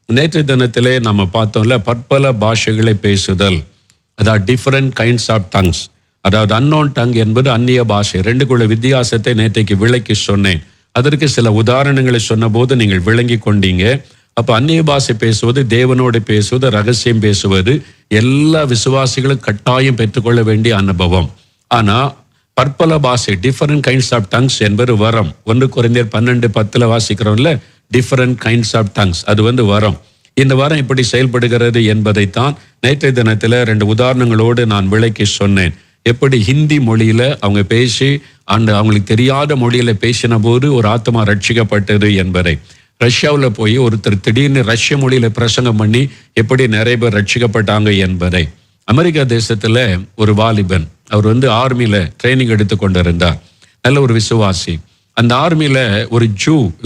நேற்று தினத்திலே நம்ம பார்த்தோம்ல, பற்பல பாஷைகளை பேசுதல், அதாவது டிஃபரண்ட் கைண்ட்ஸ் ஆஃப் டங்ஸ். அதாவது அன்னோன் டங் என்பது அந்நிய பாஷை. ரெண்டுக்குள்ள வித்தியாசத்தை நேற்றைக்கு விளக்கி சொன்னேன். அதற்கு சில உதாரணங்களை சொன்னபோது நீங்கள் விளங்கி கொண்டீங்க. அப்போ அந்நிய பாஷை பேசுவது, தேவனோடு பேசுவது, ரகசியம் பேசுவது எல்லா விசுவாசிகளும் கட்டாயம் பெற்றுக்கொள்ள வேண்டிய அனுபவம். ஆனால் பற்பல பாஷை, டிஃபரண்ட் கைண்ட்ஸ் ஆஃப் டங்ஸ் என்பது வரம். 1 கொரிந்தியர் 12:10 வாசிக்கிறோம்ல, டிஃபரண்ட் கைண்ட்ஸ் ஆஃப் டங்ஸ், அது வரம். இந்த வாரம் இப்படி செயல்படுகிறது என்பதைத்தான் நேற்றைய தினத்தில் 2 உதாரணங்களோடு நான் விளக்கி சொன்னேன். எப்படி ஹிந்தி மொழியில அவங்க பேசி அவங்களுக்கு தெரியாத மொழியில பேசின போது ஒரு ஆத்மா ரட்சிக்கப்பட்டது என்பதை, ரஷ்யாவில் போய் ஒருத்தர் திடீர்னு ரஷ்ய மொழியில பிரசங்கம் பண்ணி எப்படி நிறைய பேர் ரட்சிக்கப்பட்டாங்க என்பதை, அமெரிக்கா தேசத்துல ஒரு வாலிபன், அவர் ஆர்மியில ட்ரைனிங் எடுத்து கொண்டிருந்தார். நல்ல ஒரு விசுவாசி. அந்த ஆர்மியில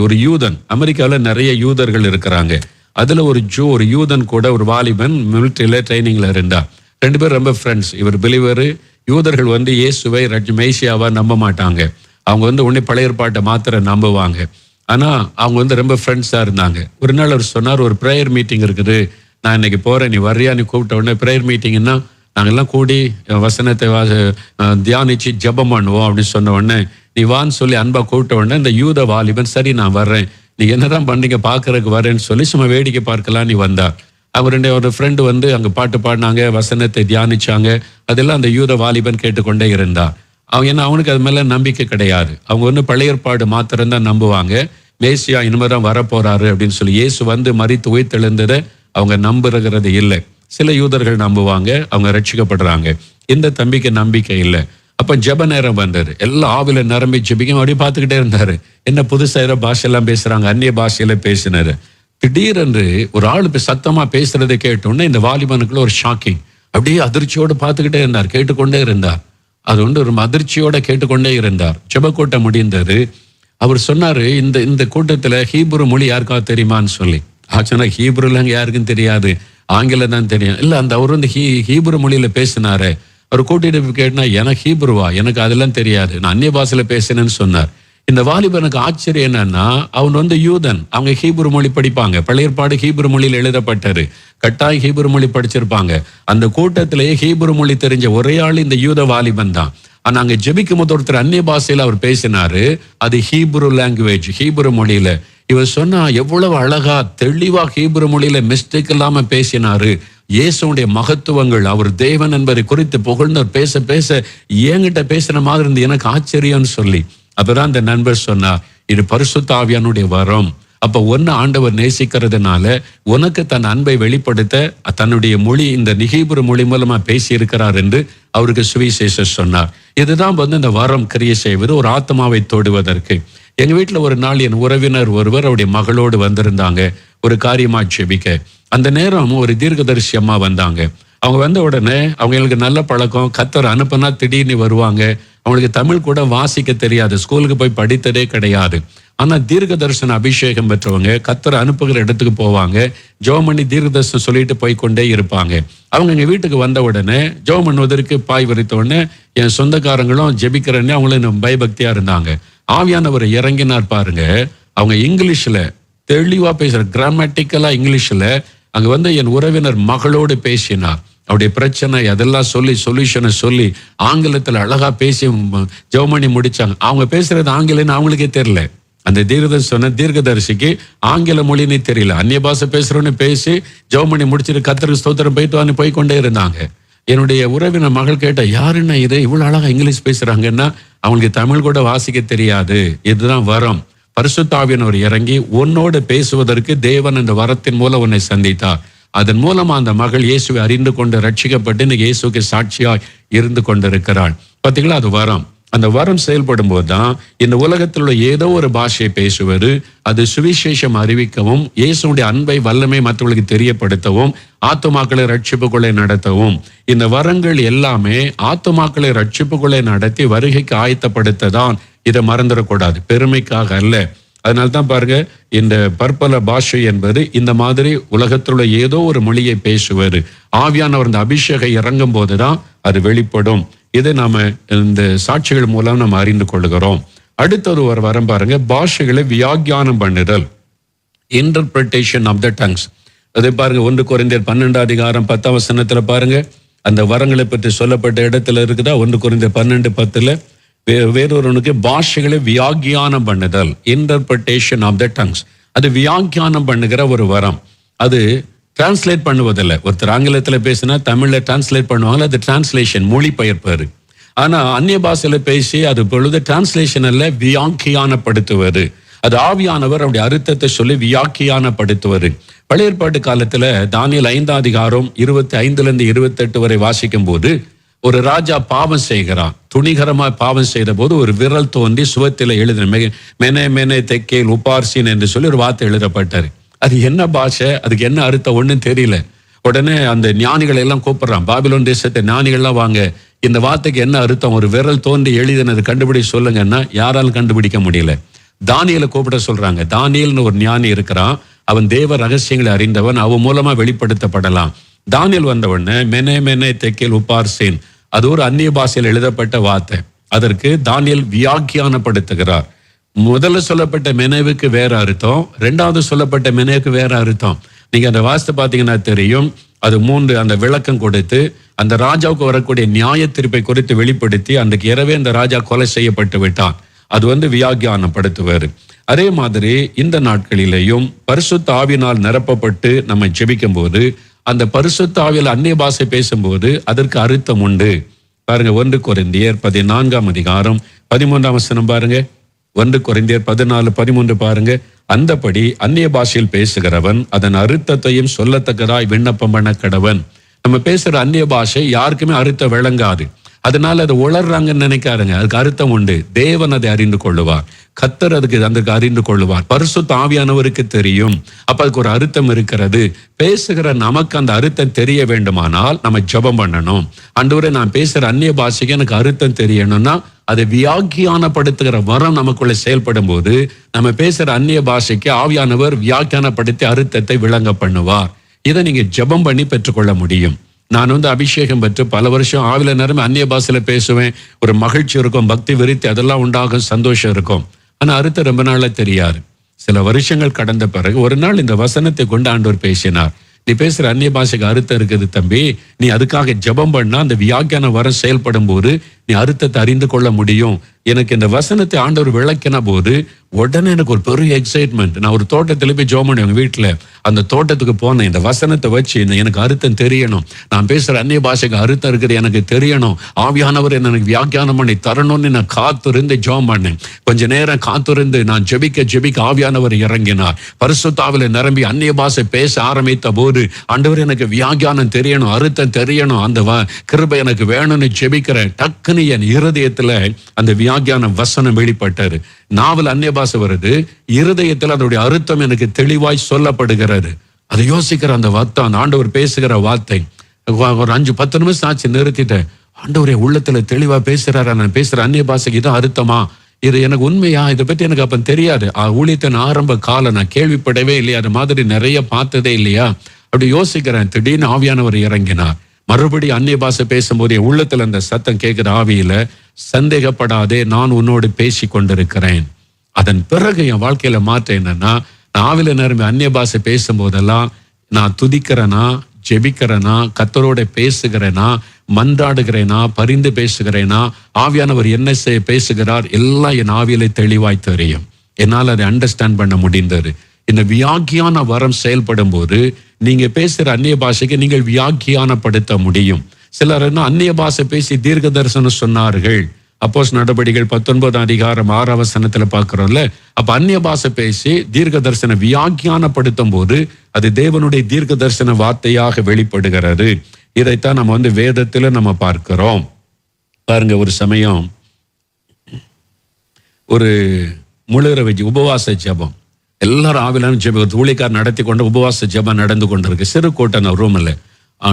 ஒரு யூதன், அமெரிக்காவில் நிறைய யூதர்கள் இருக்கிறாங்க, அதுல ஒரு யூதன் கூட ஒரு வாலிபன் மிலிட்டரியில ட்ரைனிங்ல இருந்தார். 2 பேர் ரொம்ப ஃப்ரெண்ட்ஸ். இவர் பிலிவர். யூதர்கள் இயேசுவை மேசியாவா நம்ப மாட்டாங்க. அவங்க உடனே பழைய ஏற்பாட்டை மாத்திர நம்புவாங்க. ஆனா அவங்க ரொம்ப ஃப்ரெண்ட்ஸா இருந்தாங்க. ஒரு நாள் அவர் சொன்னார், ஒரு ப்ரேயர் மீட்டிங் இருக்குது, நான் இன்னைக்கு போறேன், நீ வர்றியா? நீ கூப்பிட்ட உடனே, ப்ரேயர் மீட்டிங்னா நாங்கெல்லாம் கூடி வசனத்தை தியானிச்சு ஜெபம் பண்ணுவோம் அப்படின்னு சொன்ன உடனே, நீ வான்னு சொல்லி அன்பா கூப்பிட்ட உடனே இந்த யூத வாலிபன், சரி நான் வர்றேன், நீ என்னதான் பண்ணீங்க பார்க்கறதுக்கு வரேன்னு சொல்லி சும்மா வேடிக்கை பார்க்கலாம் நீ வந்தார். அவர் ஒரு ஃப்ரெண்டு அங்கே பாட்டு பாடினாங்க, வசனத்தை தியானிச்சாங்க. அதெல்லாம் அந்த யூத வாலிபன் கேட்டுக்கொண்டே இருந்தார். அவனுக்கு அது மேலே நம்பிக்கை கிடையாது. அவங்க பழைய ஏற்பாடு மாத்திரம்தான் நம்புவாங்க. மேசியா இனிமேதான் வரப்போறாரு அப்படின்னு சொல்லி, இயேசு மரித்து உயிர்த்தெழுந்ததை அவங்க நம்புறது இல்லை. சில யூதர்கள் நம்புவாங்க, அவங்க ரட்சிக்கப்படுறாங்க. இந்த தம்பிக்கு நம்பிக்கை இல்லை. அப்ப ஜெப நேரம் வந்தது. எல்லாம் ஆவில நிரம்பி ஜெபிக்கும். அப்படியே பார்த்துக்கிட்டே இருந்தாரு. என்ன புதுசா பாஷையெல்லாம் பேசுறாங்க, அந்நிய பாஷையில பேசினாரு. திடீரென்று ஒரு ஆள் சத்தமா பேசுறதை கேட்டோன்னே இந்த வாலிபனுக்குள்ள ஒரு ஷாக்கிங். அப்படியே அதிர்ச்சியோடு பார்த்துக்கிட்டே இருந்தார், கேட்டுக்கொண்டே இருந்தார். அது ரொம்ப அதிர்ச்சியோட கேட்டுக்கொண்டே இருந்தார். ஜெப கூட்டம் முடிந்தது. அவர் சொன்னாரு, இந்த கூட்டத்துல ஹீப்ரு மொழி யாருக்காவது தெரியுமான்னு சொல்லி. ஆச்சுன்னா ஹீப்ருலாம் யாருக்கும் தெரியாது, ஆங்கிலம் தான் தெரியும். இல்ல அவர் ஹீப்ரு மொழியில பேசினாரு. அவர் கூட்டிட்டு கேட்டா, எனக்கு ஹீப்ருவா? எனக்கு அதெல்லாம் தெரியாது, நான் அந்நிய பாஷையில பேசினேன்னு சொன்னார். இந்த வாலிபனுக்கு ஆச்சரியம் என்னன்னா, அவன் யூதன், அவங்க ஹீப்ரு மொழி படிப்பாங்க. பழைய ஏற்பாடு ஹீப்ரு மொழியில் எழுதப்பட்டது. கட்டாயம் ஹீப்ரு மொழி படிச்சிருப்பாங்க. அந்த கூட்டத்திலேயே ஹீப்ரு மொழி தெரிஞ்ச ஒரே ஆள் இந்த யூத வாலிபன் தான். ஆனா அங்க ஜெபிக்கும் போது ஒருத்தர் அந்நிய பாஷையில அவர் பேசினாரு. அது ஹீப்ரு லாங்குவேஜ், ஹீப்ரு மொழியில. இவர் சொன்னா, எவ்வளவு அழகா தெளிவா ஹீப்ரு மொழியில மிஸ்டேக் இல்லாம பேசினாரு. இயேசுடைய மகத்துவங்கள், அவர் தேவன் என்பதை குறித்து புகழ்ந்தவர் பேச பேச என்கிட்ட பேசின மாதிரி இருந்து எனக்கு ஆச்சரியம்னு சொல்லி. அப்பதான் அந்த நண்பர் சொன்னா, இது பரிசுத்த ஆவியானுடைய வரம். அப்ப ஆண்டவர் நேசிக்கிறதுனால உனக்கு தன் அன்பை வெளிப்படுத்த தன்னுடைய மொழி, இந்த ஹீப்ரு மொழி மூலமா பேசி இருக்கிறார் என்று அவருக்கு சுவிசேஷம் சொன்னார். இதுதான் இந்த வரம் கிரியை செய்வது, ஒரு ஆத்மாவை தொடுவதற்கு. எங்க வீட்டுல ஒரு நாள் என் உறவினர் ஒருவர் அவருடைய மகளோடு வந்திருந்தாங்க, ஒரு காரியமா ஜெபிக்க. அந்த நேரம் ஒரு தீர்க்கதரிசி அம்மா வந்தாங்க. அவங்க வந்த உடனே அவங்களுக்கு நல்ல பழக்கம், கர்த்தர் அனுப்புனா திடீர்னு வருவாங்க. அவங்களுக்கு தமிழ் கூட வாசிக்க தெரியாது, ஸ்கூலுக்கு போய் படித்ததே கிடையாது. ஆனா தீர்க்க தரிசன அபிஷேகம் பெற்றவங்க, கர்த்தர் அனுப்புகிற இடத்துக்கு போவாங்க, ஜெபம் பண்ணி தீர்க்க தரிசனம் சொல்லிட்டு போய் கொண்டே இருப்பாங்க. அவங்க எங்க வீட்டுக்கு வந்த உடனே ஜெபம் பண்ணுவதற்கு பாய் விரித்த உடனே என் சொந்தக்காரங்களும் ஜெபிக்கிறேன்னு அவங்களும் பயபக்தியா இருந்தாங்க. ஆவியானவர் இறங்கினார் பாருங்க. அவங்க இங்கிலீஷ்ல தெளிவா பேசுற, கிராமட்டிக்கலா இங்கிலீஷ்ல அங்க என் உறவினர் மகளோடு பேசினார். அவருடைய பிரச்சனை அதெல்லாம் சொல்லி சொல்யூஷனை சொல்லி ஆங்கிலத்துல அழகா பேசி ஜெபம் பண்ணி முடிச்சாங்க. அவங்க பேசுறது ஆங்கிலம்னு அவங்களுக்கே தெரியல. அந்த தீர்க்கதரிசிக்கு ஆங்கில மொழின்னு தெரியல. அந்நிய பாஷை பேசுறோன்னு பேசி ஜெபம் பண்ணி முடிச்சுட்டு கர்த்தருக்கு ஸ்தோத்திரம் போயிட்டு போய் கொண்டே இருந்தாங்க. என்னுடைய உறவினர் மகள் கேட்ட, யாருன்னா இது இவ்வளவு அழகா இங்கிலீஷ் பேசுறாங்கன்னா? அவங்களுக்கு தமிழ் கூட வாசிக்க தெரியாது. இதுதான் வரம். பரிசுத்த ஆவியானவர் இறங்கி உன்னோடு பேசுவதற்கு தேவன் அந்த வரத்தின் மூலம் உன்னை சந்தித்தார். அதன் மூலமா அந்த மகள் இயேசுவை அறிந்து கொண்டு ரட்சிக்கப்பட்டு இன்னைக்கு இயேசுக்கு சாட்சியாய் இருந்து கொண்டிருக்கிறாள். பாத்தீங்களா, அது வரம். அந்த வரம் செயல்படும் போதுதான் இந்த உலகத்தில் உள்ள ஏதோ ஒரு பாஷையை பேசுவது, அது சுவிசேஷம் அறிவிக்கவும், இயேசுடைய அன்பை வல்லமை மற்றவர்களுக்கு தெரியப்படுத்தவும், ஆத்துமாக்களை ரட்சிப்புக்குள்ளே நடத்தவும். இந்த வரங்கள் எல்லாமே ஆத்துமாக்களை ரட்சிப்புக்குள்ளே நடத்தி வருகைக்கு ஆயத்தப்படுத்ததான். இதை மறந்துடக்கூடாது, பெருமைக்காக அல்ல. அதனால்தான் பாருங்க, இந்த பற்பல பாஷை என்பது இந்த மாதிரி உலகத்தில் உள்ள ஏதோ ஒரு மொழியை பேசுவது, ஆவியானவர் இந்த அபிஷேகம் இறங்கும் போதுதான் அது வெளிப்படும். இதை நாம இந்த சாட்சிகள் மூலம் நம்ம அறிந்து கொள்கிறோம். அடுத்தது வரம் பாருங்க, பாஷைகளை வியாக்கியானம் பண்ணுதல், இன்டர்பிரிட்டேஷன் ஆஃப் த டங்ஸ். அதை பாருங்க, 1 கொரிந்தியர் 12:10 பாருங்க, அந்த வரங்களை பற்றி சொல்லப்பட்ட இடத்துல இருக்குதா? 1 கொரிந்தியர் 12:10 வேறொருவனுக்கு பாஷைகளை வியாக்கியானம் பண்ணுதல், இன்டர்பிரேஷன் ஆஃப் த டங்ஸ். அது வியாக்கியானம் பண்ணுகிற ஒரு வரம். அது டிரான்ஸ்லேட் பண்ணுவதில்லை. ஒருத்தர் ஆங்கிலத்தில் பேசினா தமிழ்ல டிரான்ஸ்லேட் பண்ணுவாங்க, அது டிரான்ஸ்லேஷன், மொழிபெயர்ப்பாரு. ஆனா அந்நிய பாஷையில பேசி அது பொழுது டிரான்ஸ்லேஷன் அல்ல, வியாக்கியானப்படுத்துவது. அது ஆவியானவர் அப்படி அர்த்தத்தை சொல்லி வியாக்கியானப்படுத்துவது. பழைய ஏற்பாட்டு காலத்துல தானியேல் 5:25-28 வரை வாசிக்கும் போது, ஒரு ராஜா பாவம் செய்கிறான். துணிகரமா பாவம் செய்த போது ஒரு விரல் தோன்றி சுவத்தில எழுதின மெனே மெனே தெக்கேல் உபார்சின் என்று சொல்லி ஒரு வார்த்தை எழுதப்பட்டாரு. அது என்ன பாஷை, அதுக்கு என்ன அர்த்தம் ஒண்ணும் தெரியல. உடனே அந்த ஞானிகளை எல்லாம் கூப்பிடுறான், பாபிலோன் தேசத்தை ஞானிகள்லாம் வாங்க, இந்த வார்த்தைக்கு என்ன அர்த்தம், ஒரு விரல் தோன்றி எழுதினது கண்டுபிடி சொல்லுங்கன்னா யாராலும் கண்டுபிடிக்க முடியல. தானியேலை கூப்பிட சொல்றாங்க. தானியேல்னு ஒரு ஞானி இருக்கிறான், அவன் தேவ ரகசியங்களை அறிந்தவன், அவன் மூலமா வெளிப்படுத்தப்படலாம். தானியேல் வந்தவொடனே மெனே மெனே தெக்கேல் உபார்சேன், அது ஒரு அந்நிய பாஷையில் எழுதப்பட்ட வார்த்தை. அதற்கு தானியேல் வியாக்கியானப்படுத்துகிறார். முதல்ல சொல்லப்பட்ட மெனேவுக்கு வேற அர்த்தம், இரண்டாவது சொல்லப்பட்ட மெனேவுக்கு வேற அர்த்தம். நீங்க அந்த வாஸ்து பாத்தீங்கன்னா தெரியும். அது 3 அந்த விளக்கம் கொடுத்து அந்த ராஜாவுக்கு வரக்கூடிய நியாய தீர்ப்பை குறித்து வெளிப்படுத்தி அன்றைக்கு இரவே அந்த ராஜா கொலை செய்யப்பட்டு விட்டான். அது வியாக்கியானப்படுத்துவாரு. அதே மாதிரி இந்த நாட்களிலேயும் பரிசுத்த ஆவியினால் நிரப்பப்பட்டு நம்ம ஜெபிக்கும் போது, அந்த பரிசுத்த ஆவியில் அந்நிய பாஷை பேசும்போது அதற்கு அர்த்தம் உண்டு. பாருங்க, 1 கொரிந்தியர் 14:13 பாருங்க. 1 கொரிந்தியர் 14:13 பாருங்க. அந்தபடி அந்நிய பாஷையில் பேசுகிறவன் அதன் அர்த்தத்தையும் சொல்லத்தக்கதாய் விண்ணப்பம் பண்ண கடவன். நம்ம பேசுற அந்நிய பாஷை யாருக்குமே அர்த்தம் விளங்காது. அதனால அதை உளர்றாங்கன்னு நினைக்காருங்க. அதுக்கு அர்த்தம் உண்டு. தேவன் அதை அறிந்து கொள்ளுவார், கர்த்தர் அதுக்கு அறிந்து கொள்ளுவார், பரிசுத்த ஆவியானவருக்கு தெரியும். அப்ப அதுக்கு ஒரு அர்த்தம் இருக்கிறது. பேசுகிற நமக்கு அந்த அர்த்தம் தெரிய வேண்டுமானால் நம்ம ஜெபம் பண்ணணும். ஆண்டவரே, நான் பேசுற அந்நிய பாஷைக்கு எனக்கு அர்த்தம் தெரியணும்னா அதை வியாக்கியானப்படுத்துகிற வரம் நமக்குள்ள செயல்படும் போது நம்ம பேசுற அந்நிய பாஷைக்கு ஆவியானவர் வியாக்கியானப்படுத்தி அர்த்தத்தை விளங்க பண்ணுவார். இதை நீங்க ஜெபம் பண்ணி பெற்றுக்கொள்ள முடியும். நான் அபிஷேகம் பெற்று பல வருஷம் ஆவில நேரமே அந்நிய பாஷையில பேசுவேன். ஒரு மகிழ்ச்சி இருக்கும், பக்தி விருத்தி அதெல்லாம் உண்டாகும், சந்தோஷம் இருக்கும். ஆனா அர்த்தம் ரொம்ப நாளா தெரியாது. சில வருஷங்கள் கடந்த பிறகு ஒரு நாள் இந்த வசனத்தை கொண்டு ஆண்டவர் பேசினார். நீ பேசுற அந்நிய பாஷைக்கு அர்த்தம் இருக்குது தம்பி, நீ அதுக்காக ஜெபம் பண்ணா அந்த வியாக்கியான வரம் செயல்படும் போது நீ அர்த்தத்தை அறிந்து கொள்ள முடியும். எனக்கு இந்த வசனத்தை ஆண்டவர் விளக்கின போது உடனே எனக்கு ஒரு பெரிய எக்ஸைட்மெண்ட். நான் ஒரு தோட்டத்துல போய் ஜெபம் பண்ணுவேன் வீட்டுல. அந்த தோட்டத்துக்கு போனேன், இந்த வசனத்தை வச்சு எனக்கு அர்த்தம் தெரியணும், நான் பேசுற அந்நிய பாஷைக்கு அர்த்தம் இருக்குது எனக்கு தெரியணும், ஆவியானவர் எனக்கு வியாக்கியானம் பண்ணி தரணும்னு நான் காத்திருந்து ஜெபம் பண்ணேன். கொஞ்ச நேரம் காத்திருந்து நான் ஜெபிக்க ஆவியானவர் இறங்கினார். பரிசுத்தாவில நிரம்பி அந்நிய பாஷை பேச ஆரம்பித்த போது, ஆண்டவர் எனக்கு வியாக்கியானம் தெரியணும், அர்த்தம் தெரியணும், அந்த கிருபை எனக்கு வேணும்னு ஜெபிக்கிறேன். டக்குன்னு என் இருதயத்துல அந்த வியாக்கியான வசனம் வெளிப்பட்டாரு. நாவல் அந்நிய பாஷை வருது, இருதயத்தில் அதனுடைய அர்த்தம் எனக்கு தெளிவாய் சொல்லப்படுகிறது. அதை யோசிக்கிற அந்த வார்த்தை, அந்த ஆண்டவர் பேசுகிற வார்த்தை ஒரு 5-10 நிமிஷம் ஆச்சு, நிறுத்திட்டேன். ஆண்டவரே உள்ளத்துல தெளிவா பேசுறாரு, நான் பேசுற அந்நிய பாஷைக்கு இதான் அர்த்தமா, இது எனக்கு உண்மையா, இதை பத்தி எனக்கு அப்ப தெரியாது. ஊழியத்தின் ஆரம்ப காலம் நான் கேள்விப்படவே இல்லையா, அது மாதிரி நிறைய பார்த்ததே இல்லையா, அப்படி யோசிக்கிறேன். திடீர்னு ஆவியானவர் இறங்கினார். மறுபடியும் அந்நிய பாஷை பேசும்போது என் உள்ளத்துல அந்த சத்தம் கேட்கிற ஆவியில, சந்தேகப்படாதே, நான் உன்னோடு பேசி கொண்டிருக்கிறேன். அதன் பிறகு என் வாழ்க்கையில மாற்றம் என்னன்னா, நான் ஆவில நிரம்பி அந்நிய பாஷை பேசும்போதெல்லாம் நான் துதிக்கிறேனா, ஜெபிக்கிறேனா, கர்த்தரோட பேசுகிறேனா, மன்றாடுகிறேனா, பரிந்து பேசுகிறேனா, ஆவியானவர் என்ன செய்ய பேசுகிறார், எல்லாம் என் ஆவியில தெளிவாய் தெரியும். என்னால் அதை அண்டர்ஸ்டாண்ட் பண்ண முடிந்தது. இந்த வியாக்கியான வரம் செயல்படும் போது நீங்க பேசுற அந்நிய பாஷைக்கு நீங்கள் வியாக்கியானப்படுத்த முடியும். சிலர் அந்நிய பாஷை பேசி தீர்க்க தரிசனம் சொன்னார்கள். அப்போஸ் நடபடிகள் 19:6 பாக்குறோம்ல. அப்ப அந்நிய பாஷை பேசி தீர்க்க தரிசன வியாக்கியானப்படுத்தும் போது அது தேவனுடைய தீர்க்க தரிசன வார்த்தையாக வெளிப்படுகிறது. இதைத்தான் நம்ம வேதத்துல நம்ம பார்க்கிறோம். பாருங்க, ஒரு சமயம் ஒரு முழுரவை உபவாச ஜெபம், எல்லாரும் ஆவிலான ஜெபம் ஊழியக்கார் நடத்தி கொண்டு உபவாச ஜெபம் நடந்து கொண்டிருக்கு. சிறு கூட்டம் ரூம்ல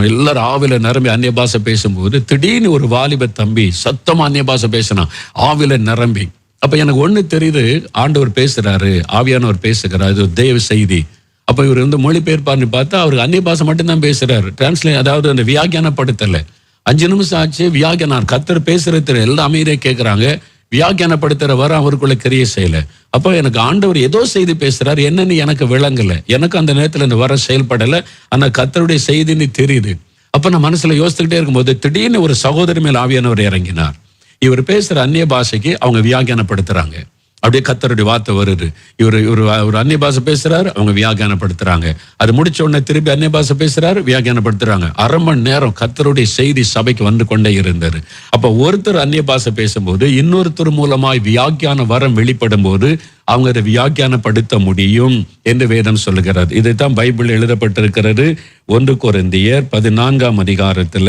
எல்லாரும் ஆவில நிரம்பி அந்நிய பாஷை பேசும்போது திடீர்னு ஒரு வாலிப தம்பி சத்தமா அந்நிய பாஷை பேசினான், ஆவில நிரம்பி. அப்ப எனக்கு ஒண்ணு தெரியுது, ஆண்டவர் பேசுறாரு, ஆவியானவர் பேசுகிறார், இது தேவ செய்தி. அப்ப இவர் மொழிபெயர்ப்பார்னு பார்த்தா அவருக்கு அந்நிய பாஷை மட்டும்தான் பேசுறாரு, டிரான்ஸ்லேட், அதாவது அந்த வியாக்கியானப்படுத்தல. 5 நிமிஷம் ஆச்சு, வியாக்கியானார் கர்த்தர் பேசுறது எல்லாம் அமைதியா கேட்கிறாங்க. வியாக்கியானப்படுத்துற வரம் அவருக்குள்ள கிரியை செய்யல. அப்போ எனக்கு ஆண்டவர் ஏதோ செய்தி பேசுறாரு, என்னன்னு எனக்கு விளங்கல, எனக்கு அந்த நேரத்துல இந்த வரம் செயல்படல, ஆனா கர்த்தருடைய செய்தின்னு தெரியுது. அப்ப நான் மனசுல யோசிச்சுக்கிட்டே இருக்கும்போது திடீர்னு ஒரு சகோதரி மேல் ஆவியானவர் இறங்கினார். இவர் பேசுற அந்நிய பாஷைக்கு அவங்க வியாக்கியானப்படுத்துறாங்க. அப்படியே கர்த்தருடைய வார்த்தை வருது. ஒரு அந்நிய பாஷை பேசுறாரு, அவங்க வியாக்கியானப்படுத்துறாங்க. அது முடிச்ச உடனே திருப்பி அந்நிய பாஷை பேசுறாரு, வியாக்கியானப்படுத்துறாங்க. 1/2 மணி நேரம் கர்த்தருடைய செய்தி சபைக்கு வந்து கொண்டே இருந்தாரு. அப்ப ஒருத்தர் அந்நிய பாஷை பேசும்போது இன்னொருத்தர் மூலமாய் வியாக்கியான வரம் வெளிப்படும் போது அவங்க அதை வியாக்கியானப்படுத்த முடியும் என்று வேதம் சொல்லுகிறது. இதைத்தான் பைபிள் எழுதப்பட்டிருக்கிறது. 1 கொரிந்தியர் 14ஆம் அதிகாரத்துல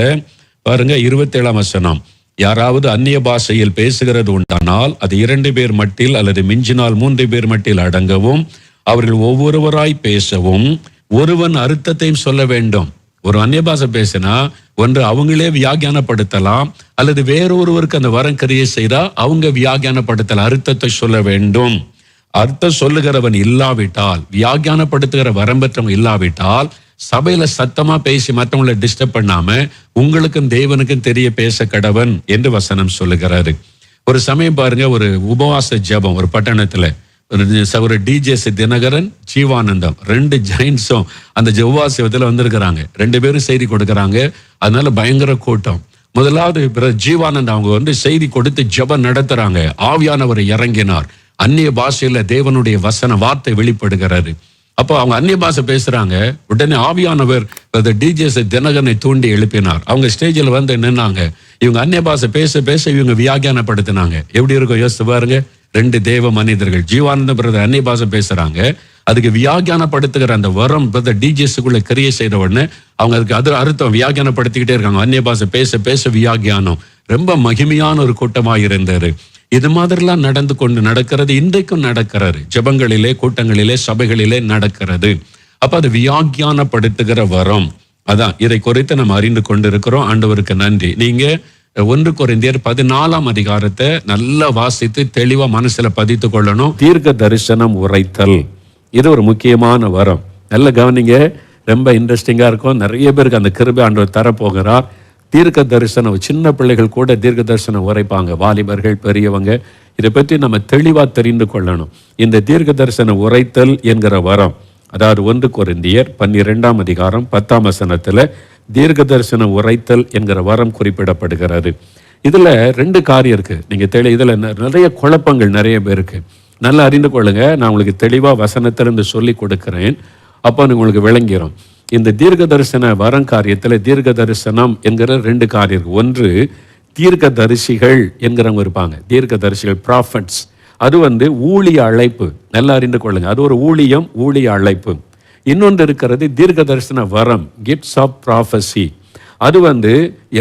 பாருங்க 27ஆம் வசனம். யாராவது அந்நிய பாஷையில் பேசுகிறது உண்டானால் அது 2 பேர் மட்டில் அல்லது மிஞ்சினால் 3 பேர் மட்டில் அடங்கவும், அவர்கள் ஒவ்வொருவராய் பேசவும், ஒருவன் அர்த்தத்தையும் சொல்ல வேண்டும். ஒரு அந்நிய பாஷை பேசினா ஒன்று அவங்களே வியாக்கியானப்படுத்தலாம், அல்லது வேறொருவருக்கு அந்த வரம் கிரியை செய்தா அவங்க வியாக்கியானப்படுத்தலாம், அர்த்தத்தை சொல்ல வேண்டும். அர்த்தம் சொல்லுகிறவன் இல்லாவிட்டால், வியாக்கியானப்படுத்துகிற வரம் பெற்றவன் இல்லாவிட்டால், சபையில சத்தமா பேசி மற்றவங்களை டிஸ்டர்ப் பண்ணாம உங்களுக்கும் தேவனுக்கும் தெரிய பேச கடவன் என்று வசனம் சொல்லுகிறாரு. ஒரு சமயம் பாருங்க, ஒரு உபவாச ஜெபம் ஒரு பட்டணத்துல ஒரு டிஜேஸ் தினகரன், ஜீவானந்தம் 2 ஜெயின்ஸும் அந்த உபவாசத்துல வந்திருக்கிறாங்க. 2 பேரும் செய்தி கொடுக்கறாங்க. அதனால பயங்கர கூட்டம். முதலாவது ஜீவானந்த் அவங்க செய்தி கொடுத்து ஜெபம் நடத்துறாங்க. ஆவியானவர் இறங்கினார். அந்நிய பாஷையில தேவனுடைய வசன வார்த்தை வெளிப்படுகிறாரு. அப்போ அவங்க அந்நிய பாஷை பேசுறாங்க. உடனே ஆவியானவர் டிஜேஸ் தினகரனை தூண்டி எழுப்பினார். அவங்க ஸ்டேஜில் வந்து நின்னாங்க. இவங்க அந்நிய பாஷை பேச பேச இவங்க வியாக்கியானப்படுத்தினாங்க. எப்படி இருக்கும் யோசித்து பாருங்க. 2 தேவ மனிதர்கள், ஜீவானந்த பிரதர் அந்நிய பாஷை பேசுறாங்க, அதுக்கு வியாக்கியானப்படுத்துகிற அந்த வரம் பிரதர் டிஜேஸுக்குள்ள கிரியை செய்த உடனே அவங்க அதுக்கு அர்த்தம் வியாக்கியானப்படுத்திக்கிட்டே இருக்காங்க. அந்நிய பாஷை பேச பேச வியாக்கியானம். ரொம்ப மகிமையான ஒரு கூட்டமாக இருந்தாரு. இது மாதிரிலாம் நடக்கிறது இன்றைக்கும் நடக்கிறது. ஜெபங்களிலே, கூட்டங்களிலே, சபைகளிலே நடக்கிறது. அப்ப அது வியாக்கியானப்படுத்துகிற வரம். அதான் இதை குறித்து நம்ம அறிந்து கொண்டிருக்கிறோம். ஆண்டவருக்கு நன்றி. நீங்க 1 கொரிந்தியர் 14ஆம் அதிகாரத்தை நல்லா வாசித்து தெளிவா மனசுல பதித்து கொள்ளணும். தீர்க்க தரிசனம் உரைத்தல், இது ஒரு முக்கியமான வரம். நல்ல கவனிங்க, ரொம்ப இன்ட்ரெஸ்டிங்கா இருக்கும். நிறைய பேருக்கு அந்த கிருபை ஆண்டவர் தரப்போகிறார். தீர்க்க தரிசனம், சின்ன பிள்ளைகள் கூட தீர்க்க தரிசனம் உரைப்பாங்க, வாலிபர்கள், பெரியவங்க. இதை பற்றி நம்ம தெளிவா தெரிந்து கொள்ளணும். இந்த தீர்க்க தரிசனம் உரைத்தல் என்கிற வரம், அதாவது 1 கொரிந்தியர் 12ஆம் அதிகாரம் 10ஆம் வசனத்துல தீர்க்க தரிசனம் உரைத்தல் என்கிற வரம் குறிப்பிடப்படுகிறது. இதுல 2 காரியம் இருக்கு. நீங்க இதுல நிறைய குழப்பங்கள் நிறைய பேருக்கு. நல்லா அறிந்து கொள்ளுங்க. நான் உங்களுக்கு தெளிவா வசனத்திலிருந்து சொல்லி கொடுக்கிறேன். அப்போ உங்களுக்கு விளங்கிடும். இந்த தீர்க்க தரிசன வரம் காரியத்தில் தீர்க்க தரிசனம் என்கிற 2 காரியம் இருக்கு. ஒன்று, தீர்க்க தரிசிகள் என்கிறவங்க இருப்பாங்க. தீர்க்க தரிசிகள், ப்ராஃபட்ஸ். அது ஊழிய அழைப்பு. நல்லா அறிந்து கொள்ளுங்க. அது ஒரு ஊழியம், ஊழிய அழைப்பு. இன்னொன்று இருக்கிறது தீர்க்க தரிசன வரம், கிஃப்ட்ஸ் ஆஃப் ப்ராஃபசி. அது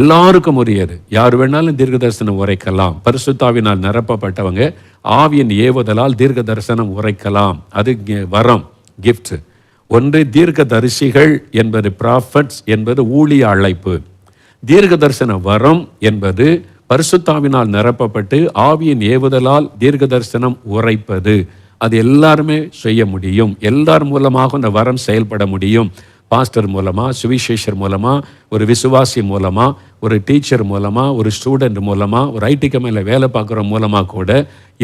எல்லாருக்கும் உரியது. யார் வேணாலும் தீர்க்க தரிசனம் உரைக்கலாம். பரிசுத்தாவினால் நிரப்பப்பட்டவங்க ஆவியின் ஏவுதலால் தீர்க்க தரிசனம் உரைக்கலாம். அது வரம், கிஃப்ட். ஒன்று தீர்க்க தரிசிகள் என்பது, ப்ராஃபட்ஸ் என்பது ஊழிய அழைப்பு. தீர்க்க தரிசன வரம் என்பது பரிசுத்தாவினால் நிரப்பப்பட்டு ஆவியின் ஏவுதலால் தீர்க்க தரிசனம் உரைப்பது. அது எல்லாருமே செய்ய முடியும். எல்லார் மூலமாக அந்த வரம் செயல்பட முடியும். பாஸ்டர் மூலமா, சுவிசேஷர் மூலமா, ஒரு விசுவாசி மூலமா, ஒரு டீச்சர் மூலமா, ஒரு ஸ்டூடெண்ட் மூலமா, ஒரு ஐடி கம்பெனியில் வேலை பார்க்குற மூலமா கூட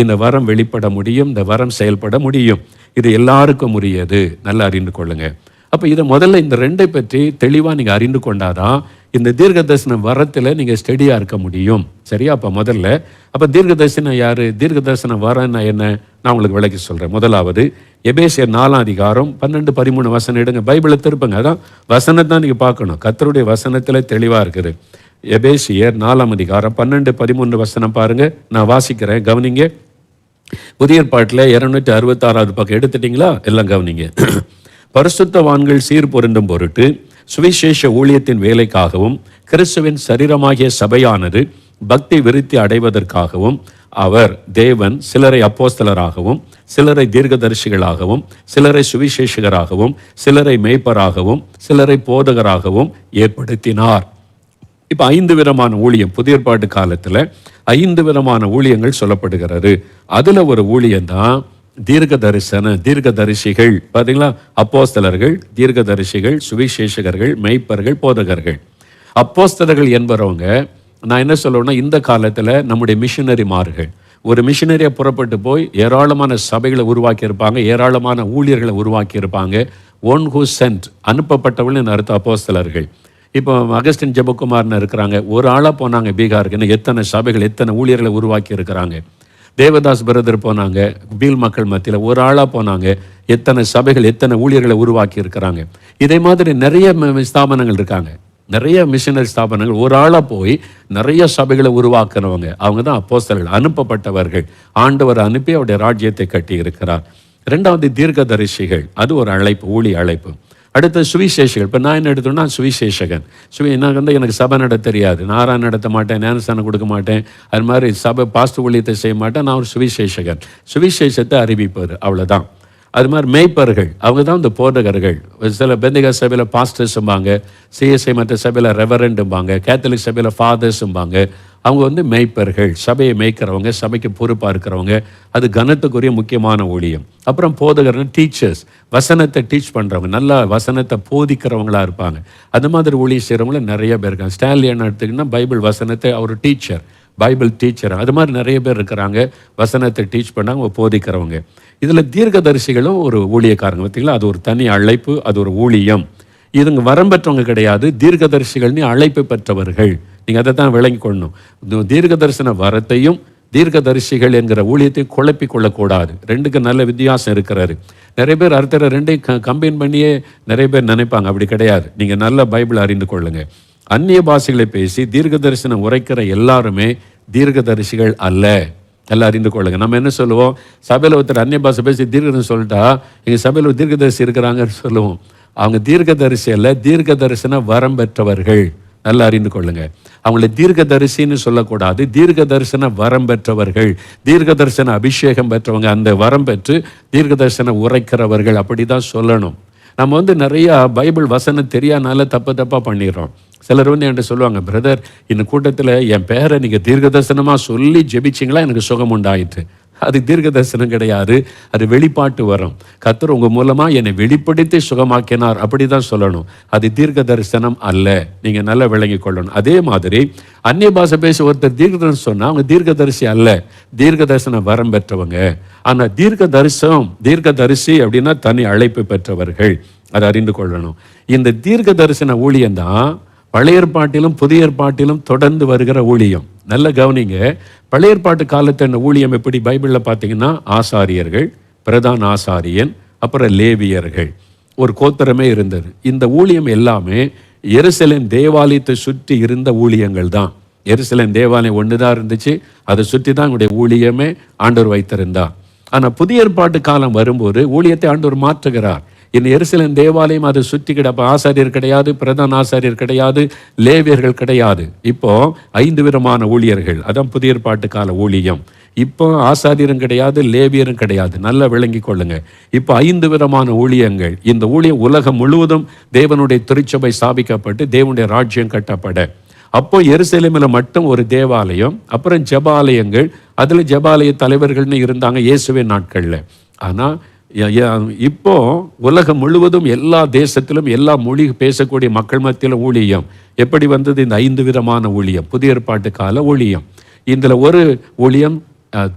இந்த வரம் வெளிப்பட முடியும், இந்த வரம் செயல்பட முடியும். இது எல்லாருக்கும் உரியது. நல்லா அறிந்து கொள்ளுங்க. அப்போ இதை முதல்ல இந்த 2 பற்றி தெளிவாக நீங்கள் அறிந்து கொண்டாதான் இந்த தீர்க்க தரிசன வரத்தில் நீங்கள் ஸ்டெடியாக இருக்க முடியும். சரியா? அப்போ தீர்க்க தரிசனம் யார்? தீர்க்க தரிசன வரன்னா என்ன? நான் உங்களுக்கு விளக்கி சொல்கிறேன். முதலாவது எபேசியர் 4ஆம் அதிகாரம் 12-13 வசனம் எடுங்க. பைபிளை திருப்புங்க. அதான் வசனத்தை தான் நீங்கள் பார்க்கணும். கர்த்தருடைய வசனத்தில் தெளிவாக இருக்குது. எபேசியர் 4ஆம் அதிகாரம் 12-13 வசனம் பாருங்க. நான் வாசிக்கிறேன், கவனிங்க. புதிய ஏற்பாட்டில் 266வது பக்கம் எடுத்துட்டீங்களா? எல்லாம் கவனிங்க. பரிசுத்தவான்கள் சீர் பொருந்தும் பொருட்டு சுவிசேஷ ஊழியத்தின் வேலைக்காகவும் கிறிஸ்துவின் சரீரமாகிய சபையானது பக்தி விருத்தி அடைவதற்காகவும் அவர் தேவன் சிலரை அப்போஸ்தலராகவும், சிலரை தீர்க்கதரிசிகளாகவும், சிலரை சுவிசேஷகராகவும், சிலரை மேய்ப்பராகவும், சிலரை போதகராகவும் ஏற்படுத்தினார். இப்போ 5 விதமான ஊழியம் புதிய ஏற்பாட்டு காலத்தில் 5 விதமான ஊழியங்கள் சொல்லப்படுகிறது. அதுல ஒரு ஊழியம் தான் தீர்க்கதரிசிகள். பார்த்தீங்களா? அப்போஸ்தலர்கள், தீர்க்கதரிசிகள், சுவிசேஷகர்கள், மேய்ப்பர்கள், போதகர்கள். அப்போஸ்தலர்கள் என்பவங்க நான் என்ன சொல்லுவேன்னா, இந்த காலத்தில் நம்முடைய மிஷனரிமார்கள், ஒரு மிஷினரியா புறப்பட்டு போய் ஏராளமான சபைகளை உருவாக்கி இருப்பாங்க, ஏராளமான ஊழியர்களை உருவாக்கி இருப்பாங்க. ஒன் ஹூ சென்ட், அனுப்பப்பட்டவர்கள் அர்த்த அப்போஸ்தலர்கள். இப்போ அகஸ்டின் ஜெபக்குமார்னு இருக்கிறாங்க, ஒரு ஆளாக போனாங்க பீகாருக்கு, இன்னும் எத்தனை சபைகள் எத்தனை ஊழியர்களை உருவாக்கி இருக்கிறாங்க. தேவதாஸ் பிரதர் போனாங்க பீல் மக்கள் மத்தியில், ஒரு ஆளாக போனாங்க, எத்தனை சபைகள் எத்தனை ஊழியர்களை உருவாக்கி இருக்கிறாங்க. இதே மாதிரி நிறைய ஸ்தாபனங்கள் இருக்காங்க, நிறைய மிஷனரி ஸ்தாபனங்கள். ஒரு ஆளாக போய் நிறைய சபைகளை உருவாக்குறவங்க, அவங்க தான் அப்போஸ்தலர்கள், அனுப்பப்பட்டவர்கள். ஆண்டவர் அனுப்பி அவருடைய ராஜ்யத்தை கட்டி இருக்கிறார். ரெண்டாவது தீர்க்கதரிசிகள், அது ஒரு அழைப்பு, ஊழிய அழைப்பு. அடுத்த சுவிசேஷகர். இப்போ நான் என்ன எடுத்தோன்னா சுவிசேஷகன். நான் வந்து எனக்கு சபை நடத்த தெரியாது, நாராயணம் நடத்த மாட்டேன், ஞானஸ்தானம் கொடுக்க மாட்டேன், அது மாதிரி சபை பாஸ்து ஊழியத்தை செய்ய மாட்டேன், நான் ஒரு சுவிசேஷகன். சுவிசேஷத்தை அறிவிப்பார், அவ்வளோதான். அது மாதிரி மேய்ப்பர்கள், அவங்க தான் இந்த போதகர்கள். சில பெந்தேகா சபையில் பாஸ்டர்ஸும்பாங்க, சிஎஸ்ஐ மற்ற சபையில் ரெவரண்டும்பாங்க, கேத்தலிக் சபையில் ஃபாதர்ஸும்பாங்க. அவங்க வந்து மேய்ப்பர்கள், சபையை மேய்க்கிறவங்க, சபைக்கு பொறுப்பாக இருக்கிறவங்க. அது கனத்துக்குரிய முக்கியமான ஊழியம். அப்புறம் போதகர்கள், டீச்சர்ஸ், வசனத்தை டீச் பண்ணுறவங்க, நல்லா வசனத்தை போதிக்கிறவங்களா இருப்பாங்க. அந்த மாதிரி ஊழியம் செய்கிறவங்களும் நிறைய பேர் இருக்காங்க. ஸ்டான்லியன் எடுத்துக்கிட்டா பைபிள் வசனத்தை அவர் டீச்சர், பைபிள் டீச்சர். அது மாதிரி நிறைய பேர் இருக்கிறாங்க, வசனத்தை டீச் பண்ணாங்க, போதிக்கிறவங்க. இதில் தீர்க்கதரிசிகளும் ஒரு ஊழியக்காரங்க, பார்த்தீங்களா? அது ஒரு தனி அழைப்பு, அது ஒரு ஊழியம். இதுங்க வரம் பெற்றவங்க கிடையாது, தீர்க்கதரிசிகள்னு அழைப்பு பெற்றவர்கள். நீங்கள் அதை தான் விளங்கி கொள்ளணும். தீர்க்க தரிசன வரத்தையும் தீர்க்கதரிசிகள் என்கிற ஊழியத்தையும் குழப்பி கொள்ளக்கூடாது. ரெண்டுக்கு நல்ல வித்தியாசம் இருக்கிறாரு. நிறைய பேர் அர்த்தரை ரெண்டையும் கம்பைன் பண்ணியே நிறைய பேர் நினைப்பாங்க, அப்படி கிடையாது. நீங்கள் நல்ல பைபிள் அறிந்து கொள்ளுங்க. அந்நிய பாஷைகளை பேசி தீர்க்க தரிசனம் உரைக்கிற எல்லாருமே தீர்க்கதரிசிகள் அல்ல. எல்லாம் அறிந்து கொள்ளுங்க. நம்ம என்ன சொல்லுவோம், சபையில் ஒருத்தர் அந்நிய பாஷை பேசி தீர்க்கதரிசனம் சொல்லிட்டா எங்கள் சபையில் ஒரு தீர்க்கதரிசி இருக்கிறாங்கன்னு சொல்லுவோம். அவங்க தீர்க்கதரிசி அல்ல, தீர்க்க தரிசன வரம் பெற்றவர்கள். நல்லா அறிந்து கொள்ளுங்க. அவங்களை தீர்க்க தரிசின்னு சொல்லக்கூடாது, தீர்க்க தரிசன வரம் பெற்றவர்கள், தீர்க்க தரிசன அபிஷேகம் பெற்றவங்க, அந்த வரம் பெற்று தீர்க்க தரிசனம் உரைக்கிறவர்கள், அப்படி தான் சொல்லணும். நம்ம வந்து நிறைய பைபிள் வசனம் தெரியாதனால தப்பாக பண்ணிடுறோம். சிலர் வந்து என்கிட்ட சொல்லுவாங்க, பிரதர் இந்த கூட்டத்தில் என் பேரை நீங்கள் தீர்க்க தரிசனமாக சொல்லி ஜெபிச்சிங்களா எனக்கு சுகம் உண்டாயிற்று. அது தீர்க்க தரிசனம் கிடையாது, அது வெளிப்பாட்டு வரும். கர்த்தர் உங்கள் மூலமாக என்னை வெளிப்படுத்தி சுகமாக்கினார், அப்படி தான் சொல்லணும். அது தீர்க்க தரிசனம் அல்ல. நீங்கள் நல்லா விளங்கி கொள்ளணும். அதே மாதிரி அந்நிய பாஷை பேசி ஒருத்தர் தீர்க்க தரிசனம் சொன்னால் அவங்க தீர்க்க தரிசி அல்ல, தீர்க்க தரிசனம் வரம் பெற்றவங்க. ஆனால் தீர்க்க தரிசி அப்படின்னா தனி அழைப்பு பெற்றவர்கள், அதை அறிந்து கொள்ளணும். இந்த தீர்க்க தரிசன ஊழியம் தான் பழைய ஏற்பாட்டிலும் புதிய ஏற்பாட்டிலும் தொடர்ந்து வருகிற ஊழியம். நல்ல கவனிங்க. பழைய ஏற்பாட்டு காலத்தின் ஊழியம் எப்படி பைபிளில் பார்த்தீங்கன்னா, ஆசாரியர்கள், பிரதான ஆசாரியன், அப்புறம் லேவியர்கள், ஒரு கோத்திரமே இருந்தது. இந்த ஊழியம் எல்லாமே எருசலேம் தேவாலயத்தை சுற்றி இருந்த ஊழியங்கள் தான். எருசலேம் தேவாலயம் ஒன்று தான் இருந்துச்சு, அதை சுற்றி தான் உங்களுடைய ஊழியமே ஆண்டவர் வைத்திருந்தார். ஆனால் புதிய ஏற்பாட்டு காலம் வரும்போது ஊழியத்தை ஆண்டவர் மாற்றுகிறார். இந்த எருசலேம் தேவாலயம் அதை சுற்றி கிடப்ப ஆசாரியர் கிடையாது, பிரதான ஆசாரியர் கிடையாது, லேவியர்கள் கிடையாது. இப்போ 5 விதமான ஊழியர்கள், அதான் புதிய ஏற்பாட்டு கால ஊழியம். இப்போ ஆசாரியரும் கிடையாது, லேவியரும் கிடையாது. நல்லா விளங்கி கொள்ளுங்க. இப்போ 5 விதமான ஊழியங்கள். இந்த ஊழியம் உலகம் முழுவதும் தேவனுடைய திருச்சபை ஸ்தாபிக்கப்பட்டு தேவனுடைய ராஜ்யம் கட்டப்பட. அப்போ எருசலேமில் மட்டும் ஒரு தேவாலயம், அப்புறம் ஜெபாலயங்கள். அதில் ஜெபாலய தலைவர்கள்னு இருந்தாங்க இயேசுவின் நாட்களில். ஆனால் இப்போ உலகம் முழுவதும் எல்லா தேசத்திலும் எல்லா மொழி பேசக்கூடிய மக்கள் மத்தியில் ஊழியம் எப்படி வந்தது? இந்த 5 விதமான ஊழியம், புதிய ஏற்பாட்டு கால ஊழியம். இதில் ஒரு ஊழியம்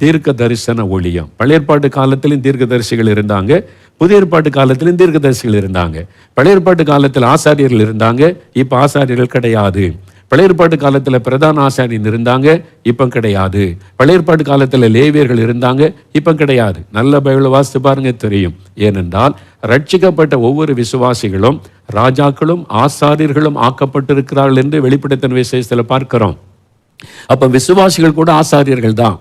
தீர்க்க தரிசன ஊழியம். பழைய ஏற்பாட்டு காலத்திலும் தீர்க்க தரிசிகள் இருந்தாங்க, புதிய ஏற்பாட்டு காலத்திலும் தீர்க்க தரிசிகள் இருந்தாங்க. பழைய ஏற்பாட்டு காலத்தில் ஆசாரியர்கள் இருந்தாங்க, இப்போ ஆசாரியர்கள் கிடையாது. பழைய ஏற்பாட்டு காலத்தில் பிரதான ஆசாரியன் இருந்தாங்க, இப்போ கிடையாது. பழைய ஏற்பாட்டு காலத்தில் லேவியர்கள் இருந்தாங்க, இப்போ கிடையாது. நல்ல பைபிளை வாசித்து பாருங்க, தெரியும். ஏனென்றால் ரட்சிக்கப்பட்ட ஒவ்வொரு விசுவாசிகளும் ராஜாக்களும் ஆசாரியர்களும் ஆக்கப்பட்டிருக்கிறார்கள் என்று வெளிப்படுத்தின விசேஷத்தில் பார்க்கிறோம். அப்போ விசுவாசிகள் கூட ஆசாரியர்கள் தான்.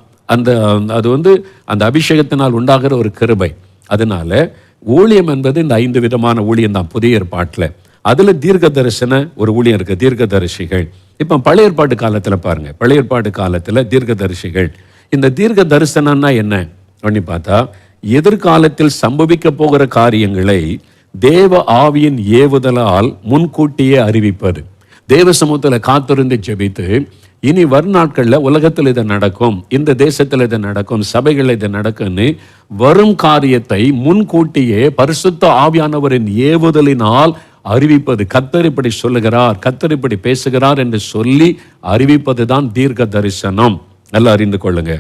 அது வந்து அந்த அபிஷேகத்தினால் உண்டாகிற ஒரு கிருபை. அதனால ஊழியம் என்பது இந்த 5 விதமான ஊழியம் தான் புதிய ஏற்பாட்டில். அதில் தீர்க்க தரிசன ஒரு ஊழியம் இருக்குது, தீர்க்க தரிசிகள். இப்போ பழைய ஏற்பாட்டு காலத்தில் பாருங்க, பழைய ஏற்பாட்டு காலத்தில் தீர்க்க தரிசிகள். இந்த தீர்க்க தரிசனம்னா என்ன பண்ணி பார்த்தா, எதிர்காலத்தில் சம்பவிக்க போகிற காரியங்களை தேவ ஆவியின் ஏவுதலால் முன்கூட்டியே அறிவிப்பது. தேவ சமூகத்தில் காத்திருந்து ஜெபித்து, இனி வரும் நாட்களில் உலகத்தில் இது நடக்கும், இந்த தேசத்தில் இது நடக்கும், சபைகளில் இது நடக்கும்னு வரும் காரியத்தை முன்கூட்டியே பரிசுத்த ஆவியானவரின் ஏவுதலினால் அறிவிப்பது. கர்த்தர் இப்படி சொல்லுகிறார், கர்த்தர் இப்படி பேசுகிறார் என்று சொல்லி அறிவிப்பது தான் தீர்க்க தரிசனம். நல்லா அறிந்து கொள்ளுங்க.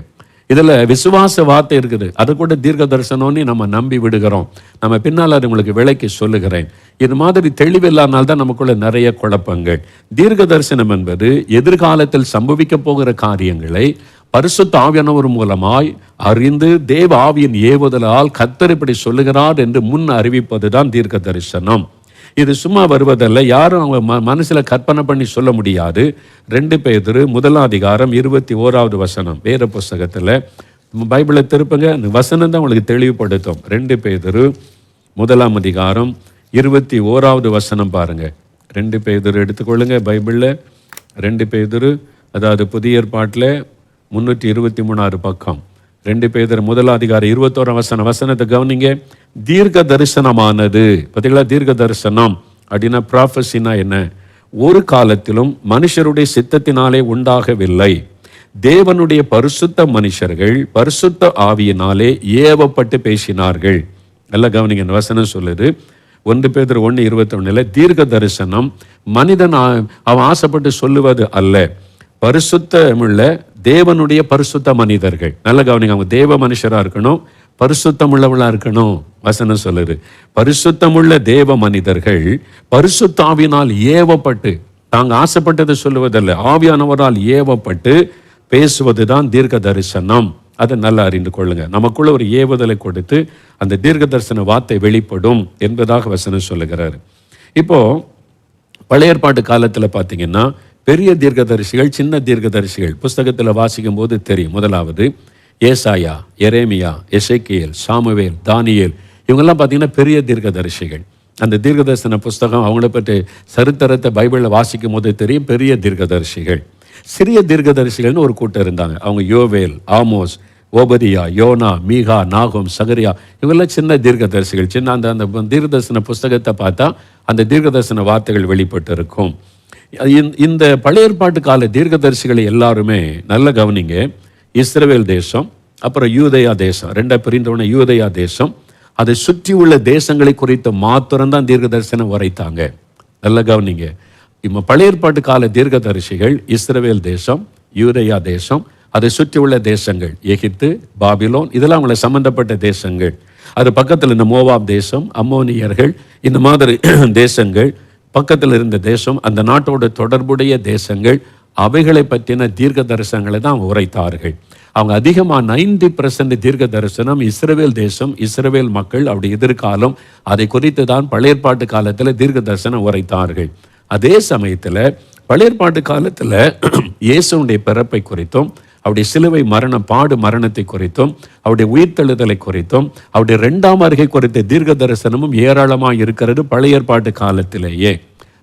இதுல விசுவாச வார்த்தை இருக்குது. அது கூட தீர்க்க தரிசனம்னு நம்ம நம்பி விடுகிறோம். நம்ம பின்னால் அது உங்களுக்கு விளக்கி சொல்லுகிறேன். இது மாதிரி தெளிவில்லாதனால்தான் நமக்குள்ள நிறைய குழப்பங்கள். தீர்க்க தரிசனம் என்பது எதிர்காலத்தில் சம்பவிக்க போகிற காரியங்களை பரிசுத்த ஆவியானவர் மூலமாய் அறிந்து தேவ ஆவியின் ஏவுதலால் கர்த்தர் இப்படி சொல்லுகிறார் என்று முன் அறிவிப்பதுதான் தீர்க்க தரிசனம். இது சும்மா வருவதல்ல, யாரும் அவங்க மனசுல கற்பனை பண்ணி சொல்ல முடியாது. 2 பேதுரு 1:21 வேற புஸ்தகத்துல பைபிளை திருப்புங்க, வசனம் தான் உங்களுக்கு தெளிவுபடுத்தும். 2 பேதுரு 1:21 பாருங்க. 2 பேதுரு எடுத்துக்கொள்ளுங்க பைபிள்ல. 2 பேதுரு, அதாவது புதிய ஏற்பாட்டில் 323 பக்கம். 2 பேதுரு 1:21 வசனத்தை கவனிங்க. தீர்க்க தரிசனமானது, பார்த்தீங்களா? தீர்க்க தரிசனம் அப்படின்னா ப்ராஃபஸினா என்ன? ஒரு காலத்திலும் மனுஷருடைய சித்தத்தினாலே உண்டாகவில்லை. தேவனுடைய பரிசுத்த மனுஷர்கள் பரிசுத்த ஆவியினாலே ஏவப்பட்டு பேசினார்கள். நல்லா கவனிங்க, வசனம் சொல்லுது 1 பேதுரு 1:21 தீர்க்க தரிசனம் மனிதன் அவன் ஆசைப்பட்டு சொல்லுவது அல்ல, பரிசுத்தமுள்ள தேவனுடைய பரிசுத்த மனிதர்கள். நல்ல கவனிங்க, அவங்க தேவ மனுஷரா இருக்கணும், பரிசுத்தமுள்ளவளா இருக்கணும். வசனம் சொல்லுது பரிசுத்தமுள்ள தேவ மனிதர்கள் பரிசுத்த ஆவியினால் ஏவப்பட்டு, தாங்க ஆசைப்பட்டதை சொல்லுவதல்ல, ஆவியானவரால் ஏவப்பட்டு பேசுவதுதான் தீர்க்க தரிசனம். அதை நல்லா அறிந்து கொள்ளுங்க. நமக்குள்ள ஒரு ஏவுதலை கொடுத்து அந்த தீர்க்க தரிசன வார்த்தை வெளிப்படும் என்பதாக வசனம் சொல்லுகிறாரு. இப்போ பழைய ஏற்பாட்டு காலத்துல பார்த்தீங்கன்னா பெரிய தீர்க்கதரிசிகள், சின்ன தீர்க்கதரிசிகள் புஸ்தகத்தில் வாசிக்கும் போது தெரியும். முதலாவது ஏசாயா, எரேமியா, எசேக்கியேல், சாமுவேல், தானியேல், இவங்கெல்லாம் பார்த்தீங்கன்னா பெரிய தீர்க்கதரிசிகள். அந்த தீர்க்கதரிசன புஸ்தகம் அவங்கள பற்றி சரித்திரத்தை பைபிளில் வாசிக்கும் போது தெரியும், பெரிய தீர்க்கதரிசிகள். சிறிய தீர்க்கதரிசிகள்னு ஒரு கூட்டம் இருந்தாங்க. அவங்க யோவேல், ஆமோஸ், ஓபதியா, யோனா, மீகா, நாகும், சகரியா, இவங்கெல்லாம் சின்ன தீர்க்கதரிசிகள். சின்ன அந்த தீர்க்கதரிசன புஸ்தகத்தை பார்த்தா அந்த தீர்க்கதரிசன வார்த்தைகள் வெளிப்பட்டு இருக்கும். இந்த பழைய ஏற்பாட்டு கால தீர்க்கதரிசிகளை எல்லாருமே நல்ல கவனிங்க. இஸ்ரவேல் தேசம், அப்புறம் யூதேயா தேசம், 2 பிரிந்தவுடனே யூதேயா தேசம், அதை சுற்றி உள்ள தேசங்களை குறித்த மாத்திரம்தான் தீர்க்க தரிசனம் உரைத்தாங்க. நல்ல கவனிங்க. இப்போ பழைய ஏற்பாட்டு கால தீர்க்கதரிசிகள் இஸ்ரவேல் தேசம், யூதேயா தேசம், அதை சுற்றி உள்ள தேசங்கள், எகிப்து, பாபிலோன், இதெல்லாம் அவங்களை சம்பந்தப்பட்ட தேசங்கள். அது பக்கத்தில் இந்த மோவாப் தேசம், அம்மோனியர்கள், இந்த மாதிரி தேசங்கள் பக்கத்தில் இருந்த தேசம், அந்த நாட்டோட தொடர்புடைய தேசங்கள், அவைகளை பற்றின தீர்க்க தரிசனங்களை தான் அவங்க உரைத்தார்கள். அவங்க அதிகமாக 90% தீர்க்க தரிசனம் இஸ்ரவேல் தேசம், இஸ்ரவேல் மக்கள், அப்படி எதிர்காலம், அதை குறித்து தான் பழைய ஏற்பாட்டு காலத்தில் தீர்க்க தரிசனம் உரைத்தார்கள். அதே சமயத்தில் பழைய ஏற்பாட்டு காலத்தில் இயேசுடைய பிறப்பை குறித்தும், அவருடைய சிலுவை பாடு மரணத்தை குறித்தும், அவருடைய உயிர்த்தெழுதலை குறித்தும், அவருடைய 2ஆம் வருகை குறித்த தீர்க்க தரிசனமும் ஏராளமாக இருக்கிறது பழைய ஏற்பாட்டு காலத்திலேயே.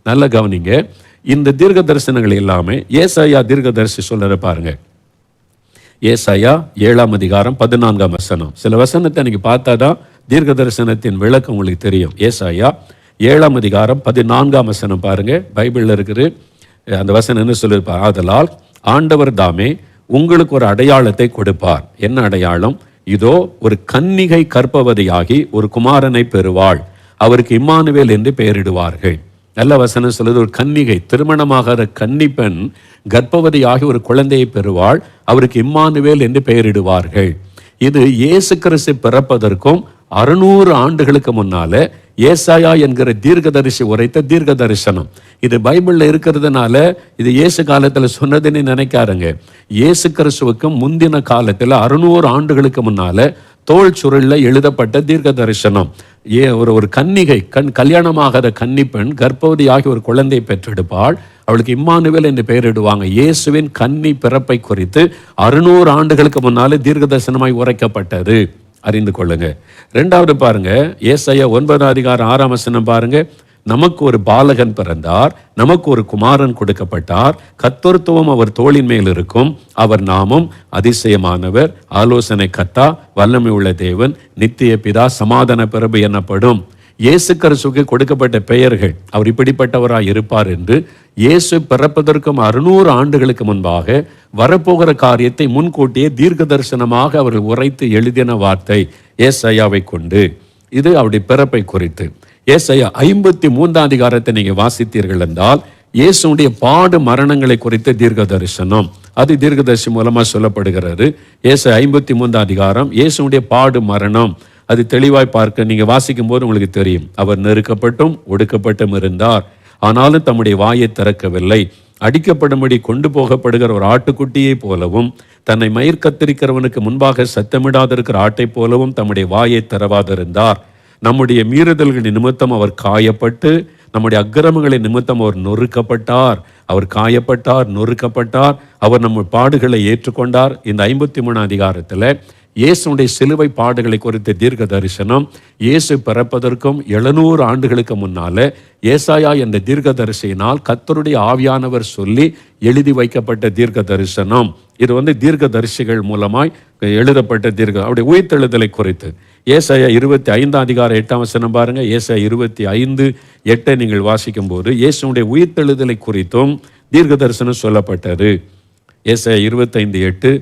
நல்ல கவனிங்க. இந்த தீர்க்க தரிசனங்கள் எல்லாமே ஏசாயா தீர்க்க தரிசி சொல்றத பாருங்க. ஏசாயா 7:14 சில வசனத்தை நீங்க பார்த்தாதான் தீர்க்க தரிசனத்தின் விளக்கம் உங்களுக்கு தெரியும். ஏசாயா 7:14 பாருங்க, பைபிள்ல இருக்குது. அந்த வசனம் என்ன சொல்லியிருப்பார்? ஆதலால் ஆண்டவர் தாமே உங்களுக்கு ஒரு அடையாளத்தை கொடுப்பார். என்ன அடையாளம்? இதோ ஒரு கன்னிகை கற்பவதியாகி ஒரு குமாரனை பெறுவாள், அவருக்கு இம்மானுவேல் என்று பெயரிடுவார்கள். நல்ல வசனம் சொல்லுது, ஒரு கன்னிகை, திருமணமாகிற கன்னி பெண் கர்ப்பவதியாகி ஒரு குழந்தையை பெறுவாள், அவருக்கு இம்மானுவேல் என்று பெயரிடுவார்கள். இது இயேசு கிறிஸ்து பிறப்பதற்கும் 600 ஆண்டுகளுக்கு முன்னால ஏசாயா என்கிற தீர்க்கதரிசி உரைத்த தீர்க்க தரிசனம். இது பைபிள்ல இருக்கிறதுனால இது இயேசு காலத்துல சொன்னதுன்னு நினைக்காருங்க. இயேசு கிறிஸ்துவுக்கும் முந்தின காலத்துல 600 ஆண்டுகளுக்கு முன்னால தோல் சுருள்ல எழுதப்பட்ட தீர்க்க தரிசனம். ஒரு கன்னிகை, கல்யாணமாகாத கன்னி பெண் கர்ப்பவதியாகி ஒரு குழந்தை பெற்றெடுப்பாள், அவளுக்கு இம்மானுவேல் என்று பெயரிடுவாங்க. இயேசுவின் கன்னி பிறப்பை குறித்து 600 ஆண்டுகளுக்கு முன்னாலே தீர்க்க தரிசனமாய் உரைக்கப்பட்டது. அறிந்து கொள்ளுங்க. 2வது பாருங்க, ஏசாயா 9:6 பாருங்க. நமக்கு ஒரு பாலகன் பிறந்தார், நமக்கு ஒரு குமாரன் கொடுக்கப்பட்டார், கர்த்தத்துவம் அவர் தோளின் மேல் இருக்கும், அவர் நாமம் அதிசயமானவர், ஆலோசனை கர்த்தா, வல்லமை உள்ள தேவன், நித்திய பிதா, சமாதான பிரபு எனப்படும். இயேசு கிறிஸ்துவுக்கு கொடுக்கப்பட்ட பெயர்கள். அவர் இப்படிப்பட்டவராய் இருப்பார் என்று இயேசு பிறப்பதற்கும் 600 ஆண்டுகளுக்கு முன்பாக வரப்போகிற காரியத்தை முன்கூட்டியே தீர்க்க தரிசனமாக அவர்கள் உரைத்து எழுதின வார்த்தை ஏசாயாவை கொண்டு. இது அவருடைய பிறப்பை குறித்து. ஏசாயா 53 நீங்க வாசித்தீர்கள் என்றால் இயேசுடைய பாடு மரணங்களை குறித்த தீர்க்க தரிசனம், அது தீர்க்கதரிசி மூலமா சொல்லப்படுகிறது. ஏசாயா 53 அதிகாரம் இயேசுடைய பாடு மரணம், அது தெளிவாய் பார்க்க நீங்க வாசிக்கும் போது உங்களுக்கு தெரியும். அவர் நெருக்கப்பட்டும் ஒடுக்கப்பட்டும் இருந்தார், ஆனாலும் தம்முடைய வாயை திறக்கவில்லை. அடிக்கப்படும்படி கொண்டு போகப்படுகிற ஒரு ஆட்டுக்குட்டியை போலவும், தன்னை மயிர் கத்திரிக்கிறவனுக்கு முன்பாக சத்தமிடாதிருக்கிற ஆட்டை போலவும் தம்முடைய வாயை திறவாதிருந்தார். நம்முடைய மீறுதல்களின் நிமித்தம் அவர் காயப்பட்டு, நம்முடைய அக்கிரமங்களின் நிமித்தம் அவர் நொறுக்கப்பட்டார். அவர் காயப்பட்டார், நொறுக்கப்பட்டார். அவர் நம்ம பாடுகளை ஏற்றுக்கொண்டார். இந்த 53 அதிகாரத்தில் இயேசுடைய சிலுவை பாடுகளை குறித்த தீர்க்க தரிசனம், இயேசு பிறப்பதற்கும் 700 ஆண்டுகளுக்கு முன்னால ஏசாயா என்ற தீர்க்க தரிசியினால் கர்த்தருடைய ஆவியானவர் சொல்லி எழுதி வைக்கப்பட்ட தீர்க்க தரிசனம். இது தீர்க்க தரிசிகள் மூலமாய் எழுதப்பட்ட அவருடைய உயிர்த்தெழுதலை குறித்து. ஏசாயா 25 அதிகாரம் 8ஆம் வசனம் பாருங்க. ஏசாயா 25:8 நீங்கள் வாசிக்கும் போது இயேசுடைய உயிர்த்தெழுதலை குறித்தும் தீர்க்க தரிசனம் சொல்லப்பட்டது. ஏசாயா 25:8,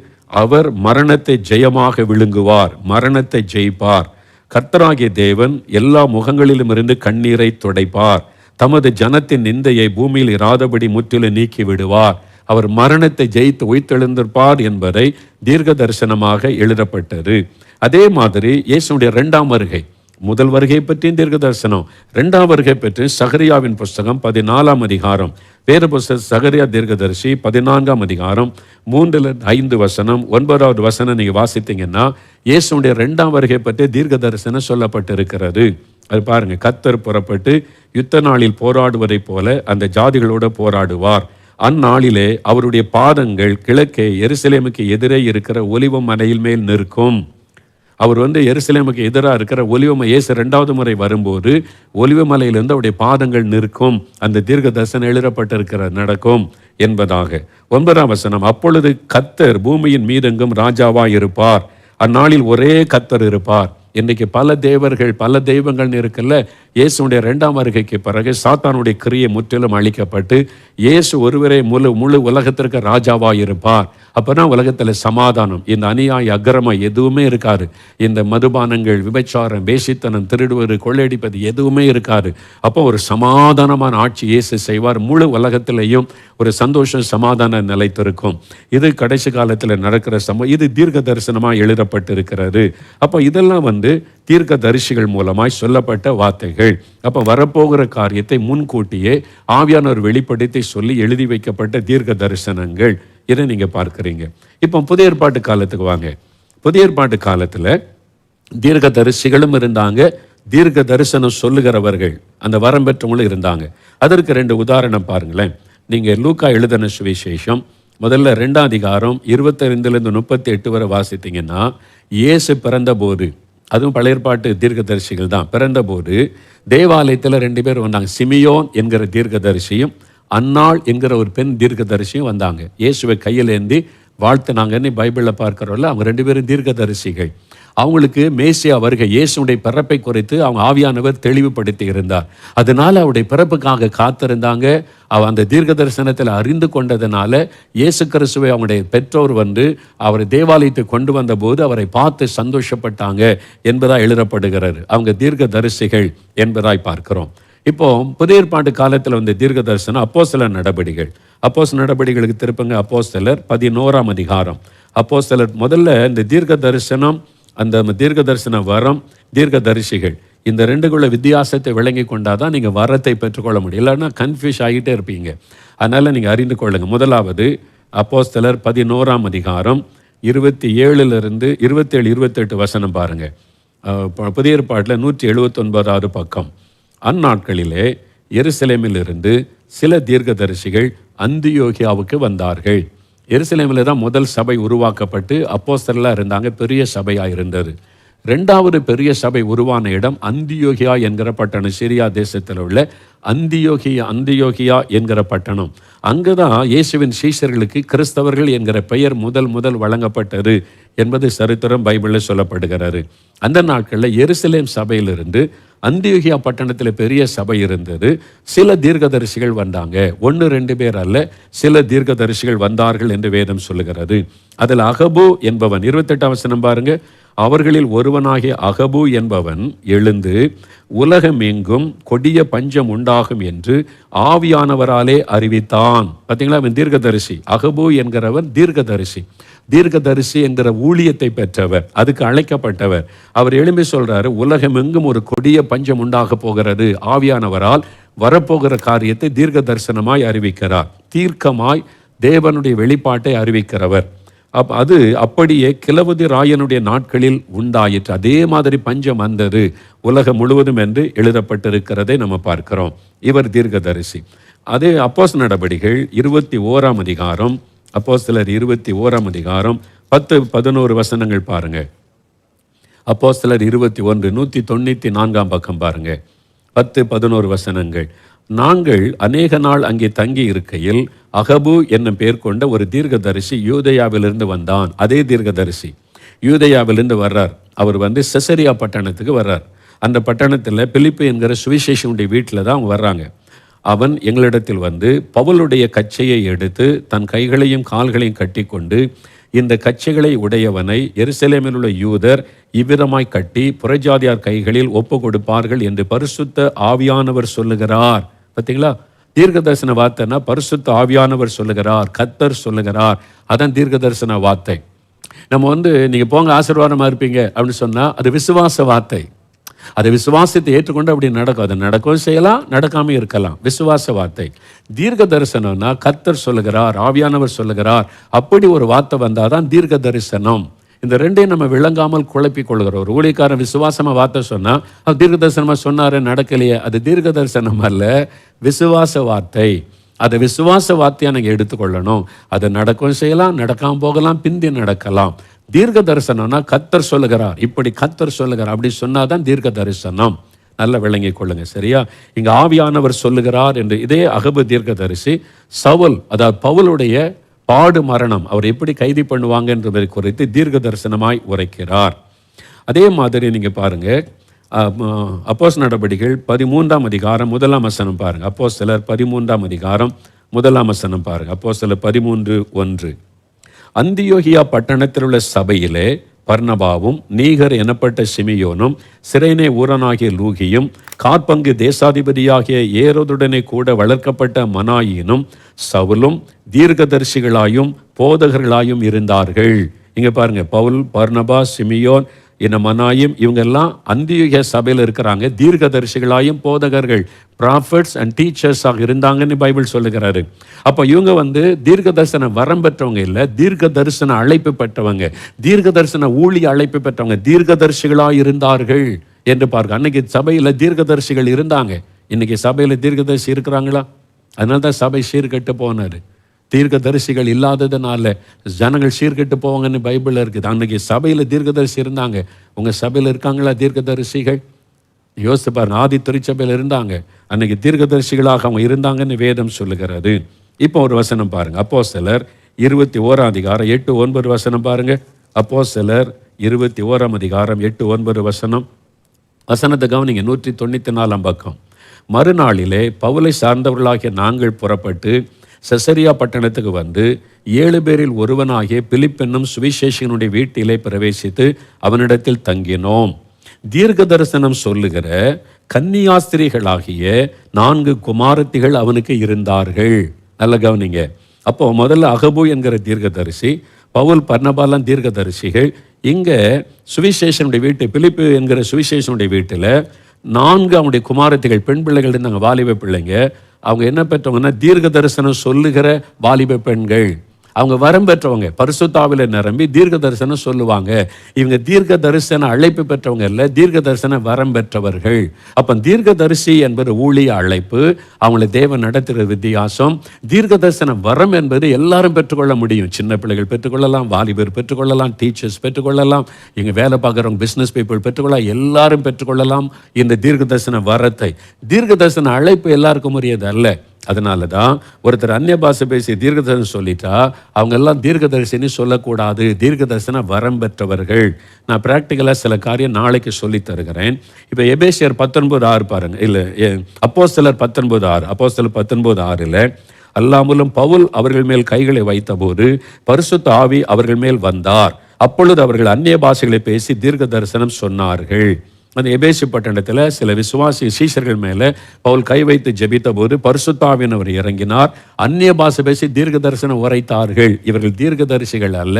அவர் மரணத்தை ஜெயமாக விழுங்குவார், மரணத்தை ஜெயிப்பார். கர்த்தராகிய தேவன் எல்லா முகங்களிலும் இருந்து கண்ணீரை துடைப்பார். தமது ஜனத்தின் நிந்தையை பூமியில் இராதபடி முற்றிலும் நீக்கி விடுவார். அவர் மரணத்தை ஜெயித்து உயிர்த்தெழுந்திருப்பார் என்பதை தீர்க்க தரிசனமாக எழுதப்பட்டது. அதே மாதிரி இயேசுடைய 2ஆம் வருகை, முதல் வருகை பற்றியும் தீர்க்க தரிசனம், 2ஆம் வருகை பற்றி சகரியாவின் புஸ்தகம் 14ஆம் அதிகாரம், வேறு புஸ்தகம் சகரியா தீர்க்கதரிசி 14ஆம் அதிகாரம் 3-5 வசனம் 9வது வசனம் நீங்க வாசித்தீங்கன்னா இயேசுடைய 2ஆம் வருகை பற்றி தீர்க்க தரிசனம் சொல்லப்பட்டிருக்கிறது. அது பாருங்க, கர்த்தர் புறப்பட்டு யுத்த நாளில் போராடுவதைப் போல அந்த ஜாதிகளோடு போராடுவார். அந்நாளிலே அவருடைய பாதங்கள் கிழக்கே எருசலேமுக்கு எதிரே இருக்கிற ஒலிவ மலையில் மேல் நிற்கும். அவர் எருசலேமுக்கு எதிராக இருக்கிற இயேசு 2வது முறை வரும்போது ஒலிவ மலையிலிருந்து அவருடைய பாதங்கள் நிற்கும். அந்த தீர்க்க தரிசனம் எழுதப்பட்டிருக்கிற நடக்கும் என்பதாக. 9ஆம் வசனம், அப்பொழுது கர்த்தர் பூமியின் மீதெங்கும் ராஜாவாய் இருப்பார். அந்நாளில் ஒரே கர்த்தர் இருப்பார். இன்னைக்கு பல தேவர்கள் பல தெய்வங்கள்னு இருக்குல்ல. இயேசுடைய 2ஆம் வருகைக்கு பிறகு சாத்தானுடைய கிரியை முற்றிலும் அழிக்கப்பட்டு இயேசு ஒருவரே முழு உலகத்திற்கு ராஜாவாக இருப்பார். அப்பதான் உலகத்தில் சமாதானம், இந்த அநியாய அக்கிரமம் எதுவுமே இருக்காது. இந்த மதுபானங்கள், விபச்சாரம், வேசித்தனம், திருடுவது, கொள்ளையடிப்பது எதுவுமே இருக்காது. அப்போ ஒரு சமாதானமான ஆட்சி இயேசு செய்வார். முழு உலகத்திலையும் ஒரு சந்தோஷம், சமாதானம் நிலைத்திருக்கும். இது கடைசி காலத்தில் நடக்கிற இது தீர்க்க தரிசனமாக எழுதப்பட்டிருக்கிறது. அப்போ இதெல்லாம் தீர்க்க தரிசிகள் மூலமாய் சொல்லப்பட்ட வார்த்தைகள். அப்ப வரப்போகிற காரியத்தை முன்கூட்டியே ஆவியானவர் வெளிப்படுத்தி சொல்லி எழுதி வைக்கப்பட்ட தீர்க்க தரிசனங்கள். இதை நீங்க பார்க்கிறீங்க. இப்போ புதிய ஏற்பாட்டு காலத்துக்கு வாங்க. புதிய ஏற்பாட்டு காலத்துல தீர்க்க தரிசிகளும் இருந்தாங்க, தீர்க்க தரிசனம் சொல்லுகிறவர்கள், அந்த வரம் பெற்றவங்களும் இருந்தாங்க. அதற்கு 2 உதாரணம் பாருங்களேன். நீங்க லூக்கா எழுதின சுவிசேஷம் முதல்ல 2ஆம் அதிகாரம் 25-38 வரை வாசித்தீங்கன்னா, இயேசு பிறந்த போது, அதுவும் பழைய ஏற்பாட்டு தீர்க்கதரிசிகள் தான், பிறந்தபோது தேவாலயத்தில் 2 பேர் வந்தாங்க. சிமியோன் என்கிற தீர்க்கதரிசியும் அன்னாள் என்கிற ஒரு பெண் தீர்க்கதரிசியும் வந்தாங்க. இயேசுவை கையில் ஏந்தி வாழ்த்துனாங்கன்னு பைபிளில் பார்க்கிறோம்ல. அவங்க 2 பேரும் தீர்க்கதரிசிகள். அவங்களுக்கு மேசியா வருகை, இயேசுடைய பிறப்பை குறித்து அவங்க ஆவியானவர் தெளிவுபடுத்தி இருந்தார். அதனால அவருடைய பிறப்புக்காக காத்திருந்தாங்க. அந்த தீர்க்க தரிசனத்தில் அறிந்து கொண்டதுனால இயேசு கிறிஸ்துவை அவங்களுடைய பெற்றோர் அவரை தேவாலயத்தை கொண்டு வந்த போது அவரை பார்த்து சந்தோஷப்பட்டாங்க என்பதாக எழுதப்படுகிறது. அவங்க தீர்க்க தரிசிகள் என்பதாய் பார்க்கிறோம். இப்போ புதிய ஏற்பாட்டு காலத்தில் தீர்க்க தரிசனம் அப்போஸ்தலர் நடபடிகள். அப்போஸ்தலர் நடபடிகளுக்கு திருப்பங்க. அப்போஸ்தலர் 11ஆம் அதிகாரம். அப்போஸ்தலர் முதல்ல இந்த தீர்க்க தரிசனம், அந்த தீர்க்க தரிசன வரம், தீர்க்க தரிசிகள், இந்த 2க்குள்ள வித்தியாசத்தை விளங்கி கொண்டாதான் நீங்கள் வரத்தை பெற்றுக்கொள்ள முடியும். இல்லைன்னா கன்ஃபியூஸ் ஆகிட்டே இருப்பீங்க. அதனால் நீங்கள் அறிந்து கொள்ளுங்க. முதலாவது அப்போஸ்தலர் 11ஆம் அதிகாரம் 27 28 வசனம் பாருங்க. புதிய ஏற்பாட்டில் 179வது பக்கம். அந்நாட்களிலே எருசலேமில் இருந்து சில தீர்க்கதரிசிகள் அந்தியோகியாவுக்கு வந்தார்கள். எருசலேமில் தான் முதல் சபை உருவாக்கப்பட்டு அப்போஸ்தலர்களாக இருந்தாங்க. பெரிய சபையாக இருந்தது. 2வது பெரிய சபை உருவான இடம் அந்தியோகியா என்கிற பட்டணம். சிரியா தேசத்தில் உள்ள அந்தியோகியா என்கிற பட்டணம். அங்குதான் இயேசுவின் சீஷர்களுக்கு கிறிஸ்தவர்கள் என்கிற பெயர் முதல் வழங்கப்பட்டது என்பது சரித்திரம் பைபிளில் சொல்லப்படுகிறது. அந்த நாட்களில் எருசலேம் சபையிலிருந்து அந்தியோகியா பட்டணத்தில் பெரிய சபை இருந்தது. சில தீர்க்கதரிசிகள் வந்தாங்க. 1-2 பேர் அல்ல, சில தீர்க்கதரிசிகள் வந்தார்கள் என்று வேதம் சொல்லுகிறது. அதில் அகபு என்பவன், 28ஆம் வசனம் பாருங்க. அவர்களில் ஒருவனாகிய அகபு என்பவன் எழுந்து உலகமெங்கும் கொடிய பஞ்சம் உண்டாகும் என்று ஆவியானவராலே அறிவித்தான். பார்த்தீங்களா, அவன் தீர்க்கதரிசி. அகபு என்கிறவன் தீர்க்கதரிசி. தீர்க்கதரிசி என்கிற ஊழியத்தை பெற்றவர், அதுக்கு அழைக்கப்பட்டவர். அவர் எழும்பி சொல்றாரு, உலகமெங்கும் ஒரு கொடிய பஞ்சம் உண்டாக போகிறது. ஆவியானவரால் வரப்போகிற காரியத்தை தீர்க்க தரிசனமாய் அறிவிக்கிறார். தீர்க்கமாய் தேவனுடைய வெளிப்பாட்டை அறிவிக்கிறவர். அது அப்படியே கிழவதி ராயனுடைய நாட்களில் உண்டாயிற்று. அதே மாதிரி பஞ்சம் வந்தது உலகம் முழுவதும் என்று எழுதப்பட்டிருக்கிறதை நம்ம பார்க்கிறோம். இவர் தீர்க்கதரிசி. அதே அப்போஸ்தலர் நடபடிகள் 21ஆம் அதிகாரம், அப்போஸ்தலர் 21ஆம் அதிகாரம் 10-11 வசனங்கள் பாருங்க. அப்போஸ்தலர் 21 194ஆம் பக்கம் பாருங்க. 10-11 வசனங்கள். நாங்கள் அநேக நாள் அங்கே தங்கி இருக்கையில் அகபு என்னும் பெயர் கொண்ட ஒரு தீர்க்கதரிசி யூதேயாவிலிருந்து வந்தான். அதே தீர்க்கதரிசி யூதேயாவிலிருந்து வர்றார். அவர் செசரியா பட்டணத்துக்கு வர்றார். அந்த பட்டணத்தில் பிலிப்பு என்கிற சுவிசேஷனுடைய வீட்டில் தான் அவங்க வர்றாங்க. அவன் எங்களிடத்தில் பவுலுடைய கச்சையை எடுத்து தன் கைகளையும் கால்களையும் கட்டி கொண்டு, இந்த கச்சைகளை உடையவனை எருசலேமில் உள்ள யூதர் இவ்விதமாய் கட்டி புறஜாதியார் கைகளில் ஒப்பு கொடுப்பார்கள் என்று பரிசுத்த ஆவியானவர் சொல்லுகிறார். பார்த்தீங்களா, தீர்க்க தரிசன வார்த்தைன்னா பரிசுத்த ஆவியானவர் சொல்லுகிறார், கர்த்தர் சொல்லுகிறார். அதான் தீர்க்க தரிசன வார்த்தை. நம்ம நீங்க போங்க ஆசீர்வாதமா இருப்பீங்க அப்படின்னு சொன்னா அது விசுவாச வார்த்தை. அதை விசுவாசத்தை ஏற்றுக்கொண்டு அப்படி நடக்கும். அதை நடக்கவும் செய்யலாம், நடக்காம இருக்கலாம். விசுவாச வார்த்தை. தீர்க்க தரிசனம்னா கர்த்தர் சொல்லுகிறார், ஆவியானவர் சொல்லுகிறார். அப்படி ஒரு வார்த்தை வந்தாதான் தீர்க்க தரிசனம். இந்த ரெண்டையும் நம்ம விளங்காமல் குழப்பி கொள்கிறோம். ஒரு ஊழியக்காரன் விசுவாசமா வார்த்தை சொன்னா அது தீர்க்க தரிசனமா சொன்னாரு, நடக்கலையே, அது தீர்க்க தரிசனம் அல்ல, விசுவாச வார்த்தை. அதை விசுவாச வார்த்தையா நீங்க எடுத்துக்கொள்ளணும். அதை நடக்கவும் செய்யலாம், நடக்காம போகலாம், பிந்தி நடக்கலாம். தீர்க்க தரிசனம்னா கர்த்தர் சொல்லுகிறார், இப்படி கர்த்தர் சொல்லுகிறார் அப்படி சொன்னாதான் தீர்க்க தரிசனம். நல்ல விளங்கிக் கொள்ளுங்க, சரியா? இங்க ஆவியானவர் சொல்லுகிறார் என்று. இதே அகபு தீர்க்கதரிசி சவுல், அதாவது பவுலுடைய பாடு மரணம், அவர் எப்படி கைது பண்ணுவாங்க என்பதை குறித்து தீர்க்க தரிசனமாய் உரைக்கிறார். அதே மாதிரி நீங்க பாருங்க, அப்போஸ்தலர் நடபடிகள் 13ஆம் அதிகாரம் 1ஆம் வசனம் பாருங்க. அப்போஸ்தலர் 13ஆம் அதிகாரம் 1ஆம் வசனம் பாருங்க. அப்போஸ்தலர் 13:1. அந்தியோகியா பட்டணத்தில் உள்ள சபையிலே பர்னபாவும் நீகர் எனப்பட்ட சிமியோனும் சிரேனே ஊரனாகிய லூகியும் காற்பங்கு தேசாதிபதியாகிய ஏரோதுடனே கூட வளர்க்கப்பட்ட மனாயினும் சவுலும் தீர்க்கதரிசிகளாயும் போதகர்களாயும் இருந்தார்கள். இங்க பாருங்க, பவுல், பர்னபா, சிமியோன், இந்த மனாயும் இவங்க எல்லாம் அந்தியோகியா சபையில் இருக்கிறாங்க. தீர்க்கதரிசிகளாயும் போதகர்கள், ப்ராஃபட்ஸ் அண்ட் டீச்சர்ஸாக இருந்தாங்கன்னு பைபிள் சொல்லுகிறாரு. அப்போ இவங்க தீர்க்க தரிசன வரம் பெற்றவங்க இல்லை, தீர்க்க தரிசன அழைப்பு பெற்றவங்க, தீர்க்க தரிசன ஊழிய அழைப்பு பெற்றவங்க, தீர்க்கதரிசிகளாக இருந்தார்கள் என்று பார்க்க. அன்னைக்கு சபையில் தீர்க்கதரிசிகள் இருந்தாங்க. இன்னைக்கு சபையில் தீர்க்கதரிசி இருக்கிறாங்களா? அதனால தான் சபை சீர்கெட்டு போனாரு. தீர்க்க தரிசிகள் இல்லாததுனால ஜனங்கள் சீர்கெட்டு போவாங்கன்னு பைபிளில் இருக்குது. அன்னைக்கு சபையில் தீர்க்கதரிசி இருந்தாங்க. உங்கள் சபையில் இருக்காங்களா தீர்க்கதரிசிகள்? யோசித்து பாருங்க. ஆதி திருச்சபையில் இருந்தாங்க, அன்னைக்கு தீர்க்கதரிசிகளாக அவங்க இருந்தாங்கன்னு வேதம் சொல்லுகிறது. இப்போ ஒரு வசனம் பாருங்க. அப்போஸ்தலர் 21ஆம் அதிகாரம் 8-9 வசனம் பாருங்க. அப்போஸ்தலர் 21ஆம் அதிகாரம் 8-9 வசனம். வசனத்தை கவனிங்க. 194ஆம் பக்கம். மறுநாளிலே பவுலை சார்ந்தவர்களாகிய நாங்கள் புறப்பட்டு செசரியா பட்டணத்துக்கு 7 பேரில் ஒருவனாகிய பிலிப் என்னும் சுவிசேஷகனுடைய வீட்டிலே பிரவேசித்து அவனிடத்தில் தங்கினோம். தீர்க்க தரிசனம் சொல்லுகிற கன்னியாஸ்திரிகளாகிய 4 குமாரத்திகள் அவனுக்கு இருந்தார்கள். நல்ல கவனிங்க. அப்போ முதல்ல அகபு என்கிற தீர்க்கதரிசி, பவுல், பர்னபாலாம் தீர்க்கதரிசிகள். இங்க சுவிசேஷனுடைய வீட்டு, பிலிப்பு என்கிற சுவிசேஷனுடைய வீட்டில் 4 அவனுடைய குமாரத்திகள், பெண் பிள்ளைகள் இருந்தாங்க, வாலிப பிள்ளைங்க. அவங்க என்ன பெற்றவங்கன்னா தீர்க்க தரிசனம் சொல்லுகிற வாலிப பெண்கள். அவங்க வரம் பெற்றவங்க, பரிசுத்த ஆவியில நிரம்பி தீர்க்க தரிசனம் சொல்லுவாங்க. இவங்க தீர்க்க தரிசன அழைப்பு பெற்றவங்க இல்லை, தீர்க்க தரிசன வரம் பெற்றவர்கள். அப்ப தீர்க்க தரிசி என்பது ஊழிய அழைப்பு, அவங்களை தேவன் நடத்துகிற வித்தியாசம். தீர்க்க தரிசன வரம் என்பது எல்லாரும் பெற்றுக்கொள்ள முடியும். சின்ன பிள்ளைகள் பெற்றுக்கொள்ளலாம், வாலிபர் பெற்றுக்கொள்ளலாம், டீச்சர்ஸ் பெற்றுக்கொள்ளலாம், இங்க வேலை பார்க்குறவங்க, பிசினஸ் பீப்புள் பெற்றுக்கொள்ளலாம், எல்லாரும் பெற்றுக்கொள்ளலாம் இந்த தீர்க்க தரிசன வரத்தை. தீர்க்க தரிசன அழைப்பு எல்லாருக்கும் உரியது அல்ல. அதனால தான் ஒருத்தர் அந்நிய பாஷை பேசி தீர்க்க தரிசனம் சொல்லிட்டா அவங்க எல்லாம் தீர்க்க தரிசனி சொல்லக்கூடாது, தீர்க்க தரிசன வரம் பெற்றவர்கள். நான் பிராக்டிக்கலாக சில காரியம் நாளைக்கு சொல்லி தருகிறேன். இப்போ எபேசியர் 19:6 பாருங்க. இல்லை, அப்போஸ்தலர் 19:6. அப்போஸ்தலர் 19:6 அல்லாமலும் பவுல் அவர்கள் மேல் கைகளை வைத்தபோது பரிசுத்த ஆவி அவர்கள் மேல் வந்தார். அப்பொழுது அவர்கள் அந்நிய பாஷைகளை பேசி தீர்க்க தரிசனம் சொன்னார்கள். அந்த எபேசு பட்டணத்தில் சில விசுவாசி சீஷர்கள் மேலே பவுல் கை வைத்து ஜெபித்த போது பரிசுத்தாவியானவர் இறங்கினார். அந்நிய பாஷை பேசி தீர்க்க தரிசனம் உரைத்தார்கள். இவர்கள் தீர்க்க தரிசிகள் அல்ல,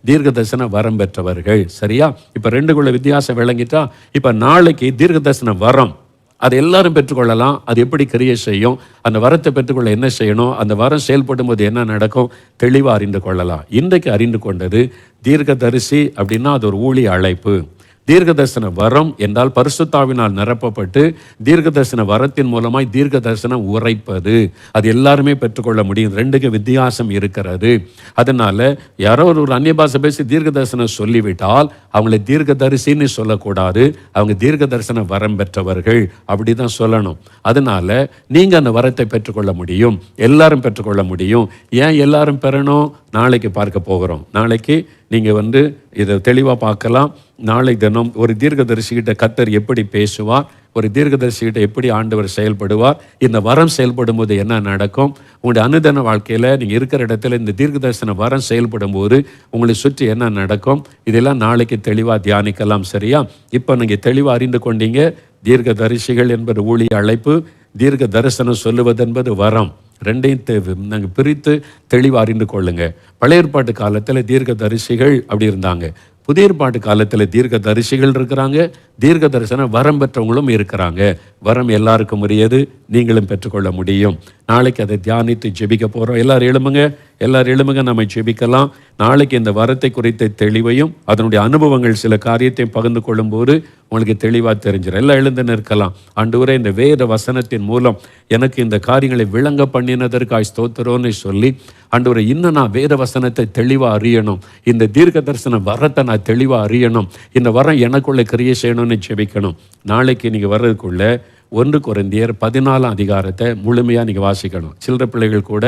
தீர்க்க தரிசன வரம் பெற்றவர்கள். சரியா? இப்ப ரெண்டுக்குள்ள வித்தியாசம் விளங்கிட்டா, இப்ப நாளைக்கு தீர்க்க தரிசன வரம் அது எல்லாரும் பெற்றுக்கொள்ளலாம். அது எப்படி கிரியை செய்யும், அந்த வரத்தை பெற்றுக்கொள்ள என்ன செய்யணும், அந்த வரம் செயல்படும் போது என்ன நடக்கும், தெளிவாக அறிந்து கொள்ளலாம். இன்றைக்கு அறிந்து கொண்டது தீர்க்க தரிசி அப்படின்னா அது ஒரு ஊழிய அழைப்பு. தீர்க்க தரிசன வரம் என்றால் பரிசுத்தாவினால் நிரப்பப்பட்டு தீர்க்க தரிசன வரத்தின் மூலமாய் தீர்க்க தரிசனம் உரைப்பது. அது எல்லாருமே பெற்றுக்கொள்ள முடியும். ரெண்டுக்கு வித்தியாசம் இருக்கிறது. அதனால யாரோ ஒரு அந்நிய பாஷை பேசி தீர்க்க தரிசனம் சொல்லிவிட்டால் அவங்களை தீர்க்க தரிசின்னு சொல்லக்கூடாது. அவங்க தீர்க்க தரிசன வரம் பெற்றவர்கள் அப்படிதான் சொல்லணும். அதனால நீங்க அந்த வரத்தை பெற்றுக்கொள்ள முடியும், எல்லாரும் பெற்றுக்கொள்ள முடியும். ஏன் எல்லாரும் பெறணும்? நாளைக்கு பார்க்க போகிறோம். நாளைக்கு நீங்கள் இதை தெளிவாக பார்க்கலாம். நாளை தினம் ஒரு தீர்க்கதரிசிகிட்ட கர்த்தர் எப்படி பேசுவார், ஒரு தீர்க்கதரிசிகிட்ட எப்படி ஆண்டவர் செயல்படுவார், இந்த வரம் செயல்படும் போது என்ன நடக்கும், உங்களுடைய அனுதின வாழ்க்கையில் நீங்கள் இருக்கிற இடத்துல இந்த தீர்க்கதரிசன வரம் செயல்படும் போது உங்களை சுற்றி என்ன நடக்கும், இதெல்லாம் நாளைக்கு தெளிவாக தியானிக்கலாம். சரியா? இப்போ நீங்கள் தெளிவாக அறிந்து கொண்டீங்க. தீர்க்கதரிசிகள் என்பது ஊழிய அழைப்பு, தீர்க்க தரிசனம் சொல்லுவது என்பது வரம். ரெண்டையும் நாங்கள் பிரித்து தெளிவாக அறிந்து கொள்ளுங்க. பழைய ஏற்பாட்டு காலத்தில் தீர்க்க தரிசிகள் அப்படி இருந்தாங்க. புதிய ஏற்பாட்டு காலத்தில் தீர்க்க தரிசிகள் இருக்கிறாங்க, தீர்க்க தரிசன வரம் பெற்றவங்களும் இருக்கிறாங்க. வரம் எல்லாருக்கும் உரியது, நீங்களும் பெற்றுக்கொள்ள முடியும். நாளைக்கு அதை தியானித்து ஜெபிக்க போகிறோம். எல்லாரும் எழுமுங்க, நம்ம ஜெபிக்கலாம். நாளைக்கு இந்த வரத்தை குறித்த தெளிவையும் அதனுடைய அனுபவங்கள் சில காரியத்தையும் பகிர்ந்து கொள்ளும் போது உங்களுக்கு தெளிவாக தெரிஞ்சிடும். எல்லாம் எழுந்துன்னு இருக்கலாம். ஆண்டவரே, இந்த வேத வசனத்தின் மூலம் எனக்கு இந்த காரியங்களை விளங்க பண்ணினதற்காய் ஸ்தோத்திரம்னு சொல்லி, ஆண்டவரே இன்னும் நான் வேத வசனத்தை தெளிவாக அறியணும், இந்த தீர்க்க தரிசன வரத்தை நான் தெளிவாக அறியணும், இந்த வரம் எனக்குள்ள கிரியை செய்யணும்னு ஜெபிக்கணும். நாளைக்கு நீங்கள் வர்றதுக்குள்ள 1 கொரிந்தியர் 14 அதிகாரத்தை முழுமையாக நீங்கள் வாசிக்கணும். சில்லற பிள்ளைகள் கூட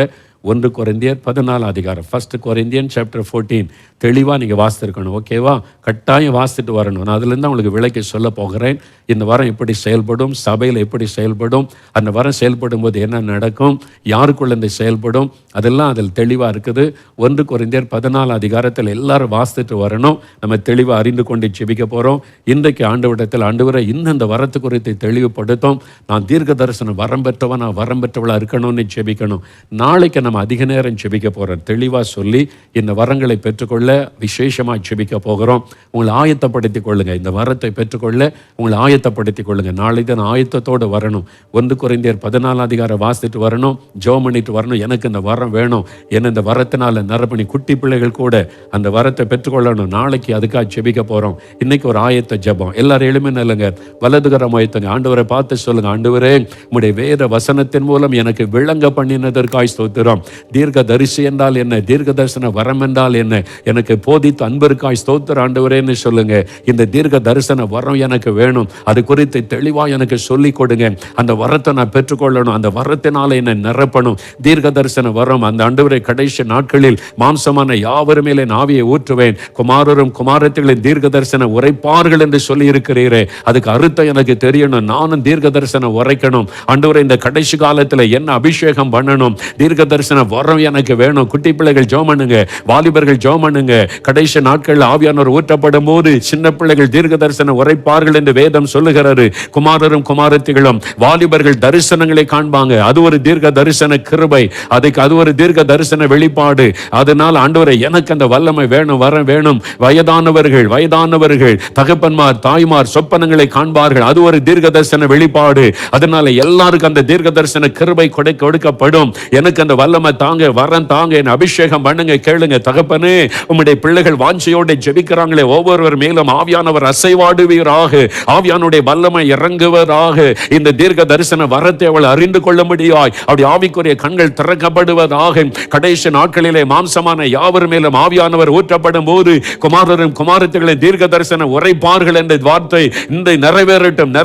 1 கொரிந்தியர் 14 அதிகாரம், 1 கொரிந்தியன் சாப்டர் 14 தெளிவாக நீங்கள் வாசித்திருக்கணும். ஓகேவா? கட்டாயம் வாசித்துட்டு வரணும். நான் அதுலேருந்து உங்களுக்கு விளக்கி சொல்ல போகிறேன். இந்த வரம் எப்படி செயல்படும், சபையில் எப்படி செயல்படும், அந்த வரம் செயல்படும் போது என்ன நடக்கும், யாருக்குள்ள இந்த செயல்படும், அதெல்லாம் அதில் தெளிவாக இருக்குது. 1 கொரிந்தியர் 14 அதிகாரத்தில் எல்லாரும் வாசித்துட்டு வரணும். நம்ம தெளிவாக அறிந்து கொண்டு ஜெபிக்க போகிறோம். இன்றைக்கு ஆண்டவரிடத்தில், ஆண்டவரை இன்னும் இந்த வரத்து குறித்து தெளிவுபடுத்தும், நான் தீர்க்க தரிசனம் வரம் பெற்றவன், நான் வரம் பெற்றவளா இருக்கணும்னு ஜெபிக்கணும். நாளைக்கு நம்ம அதிக நேரம் ஜெபிக்க போகிறோம். தெளிவாக சொல்லி இந்த வரங்களை பெற்றுக்கொள்ள விசேஷமாக ஜெபிக்க போகிறோம். உங்களை ஆயத்தப்படுத்திக் கொள்ளுங்க. இந்த வரத்தை பெற்றுக்கொள்ள உங்களை ஆயத்தப்படுத்திக் கொள்ளுங்க. நாளை தான் ஆயத்தத்தோடு வரணும். 1 கொரிந்தியர் 14 அதிகாரம் வாசித்துட்டு வரணும், ஜெபம் பண்ணிட்டு வரணும். எனக்கு இந்த வரம் வேணும், என்ன இந்த வரத்தினால நிரப்பணி குட்டி பிள்ளைகள் கூட அந்த வரத்தை பெற்றுக்கொள்ளணும். நாளைக்கு அதுக்காக ஜெபிக்க போகிறோம். இன்னைக்கு ஒரு ஆயத்த ஜெபம். எல்லாரும் எளிமை நல்லங்க, வலதுகரம் ஆயத்தங்க. ஆண்டவரை பார்த்து சொல்லுங்க, ஆண்டவரே உம்முடைய வேத வசனத்தின் மூலம் எனக்கு விளங்க பண்ணினதற்காய் ஸ்தோத்திரம். தீர்க்க தரிசி என்றால் என்ன, தீர்க்க தரிசன வரம் என்றால் என்ன, எனக்கு போதித்து அன்பிற்காய் ஸ்தோத்திரம் ஆண்டவரேன்னு சொல்லுங்க. இந்த தீர்க்க தரிசன வரம் எனக்கு வேணும், அது குறித்து தெளிவாக எனக்கு சொல்லிக் கொடுங்க. அந்த வரத்தை நான் பெற்றுக்கொள்ளணும், அந்த வரத்தினால என்னை நிரப்பணும். தீர்க்க தரிசன வரம், அந்த ஆண்டவரை கடைசி நாட்களில் மாம்சமான யாவர் மேலே ஆவியை ஊற்றுவேன், குமாரரும் குமாரத்திகளின் தீர்க்க தரிசன உரைப்பார்கள் என்று சொல்லி இருக்கிறீரே, அதுக்கு அர்த்தம் எனக்கு தெரியணும். நானும் தீர்க்க தரிசனம் உரைக்கணும். ஆண்டவரே, இந்த கடைசி காலத்தில் என்ன அபிஷேகம் பண்ணணும், தீர்க்க தரிசன வரம் எனக்கு வேணும். குட்டி பிள்ளைகள் ஜெபம் பண்ணுங்க, வாலிபர்கள் ஜெபம் பண்ணுங்க. கடைசி நாட்களில் ஆவியானவர் ஊற்றப்படும் போது சின்ன பிள்ளைகள் தீர்க்க தரிசனம் உரைப்பார்கள் என்று வேதம் சொல்லுகிறாரு. குமாரரும் குமாரத்திகளும் வாலிபர்கள் தரிசனங்களை காண்பாங்க. அது ஒரு தீர்க்க தரிசன கிருபை, அது ஒரு தீர்க்க தரிசன வெளிப்பாடு. அதனால் ஆண்டவரே எனக்கு அந்த வல்லமை வேணும், வரம் வேணும். வயதானவர்கள் தகப்பன்மார் தாய்மார் சொப்பனங்களை காண்பார்கள். அது ஒரு தீர்க்க தரிசன வெளிப்பாடு. அதனால எல்லாருக்கும் அந்த தீர்க்க தரிசன கிருபை கொடுக்கப்படும். எனக்கு அந்த வல்லமை தாங்க, வரம் தாங்க, என் அபிஷேகம் பண்ணுங்க. கேளுங்க தகப்பனே, உம்முடைய பிள்ளைகள் வாஞ்சையோடு ஜெபிக்கிறாங்களே, ஒவ்வொருவர் மேலும் ஆவியானவர் அசைவாடுவீராக, ஆவியானுடைய வல்லமை இறங்குவதாக. இந்த தீர்க்க தரிசன வரத்தை அவள் அறிந்து கொள்ள முடியாய் அப்படி ஆவிக்குரிய கண்கள் திறக்கப்படுவதாக. கடைசி நாட்களிலே மாம்சமான யாவர் மேலும் ஆவியானவர் ஊற்றப்படும் போது குமாரரும் குமாரத்திகளின் தீர்க்க தரிசன உரைப்பார்கள் என்ற வார்த்தை இந்த நிறைவேறட்டும்.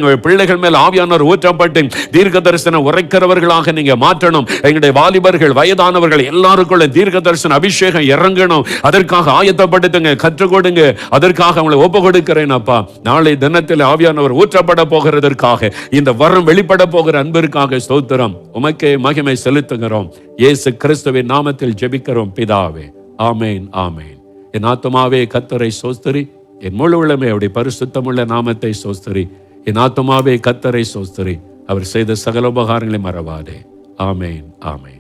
எங்கள் பிள்ளைகள் மேல் ஆவியானவர் ஊற்றப்பட்டு தீர்க்க தரிசன உரைக்கிறவர்களாக நீங்க மாற்றணும். எங்களுடைய வாலிபர்கள் வயதானவர்கள் எல்லாருக்குள்ள தீர்க்க தரிசன அபிஷேகம் இறங்கணும். அதற்காக ஆயத்தப்படுத்துங்க, கற்றுக் கொடுங்க. அதற்காக அவங்களை ஒப்பு கொடுக்கிறேன் அப்பா. நாளை தினத்தில் ஆவியானவர் ஊற்றப்பட போகிறதற்காக, இந்த வரம் வெளிப்பட போகிற அன்பிற்காக ஸ்தோத்திரம். உமக்கே மகிமை செலுத்துகிறோம். இயேசு கிறிஸ்துவின் நாமத்தில் ஜெபிக்கிறோம் பிதாவே. ஆமேன், ஆமேன். என் ஆத்துமாவே கர்த்தரை சோஸ்திரி, என் முழு உள்ளமே அவருடைய பரிசுத்தமுள்ள நாமத்தை சோஸ்திரி. என் ஆத்துமாவே கர்த்தரை சோஸ்திரி, அவர் செய்த சகல உபகாரங்களை மறவாதே. ஆமேன், ஆமேன்.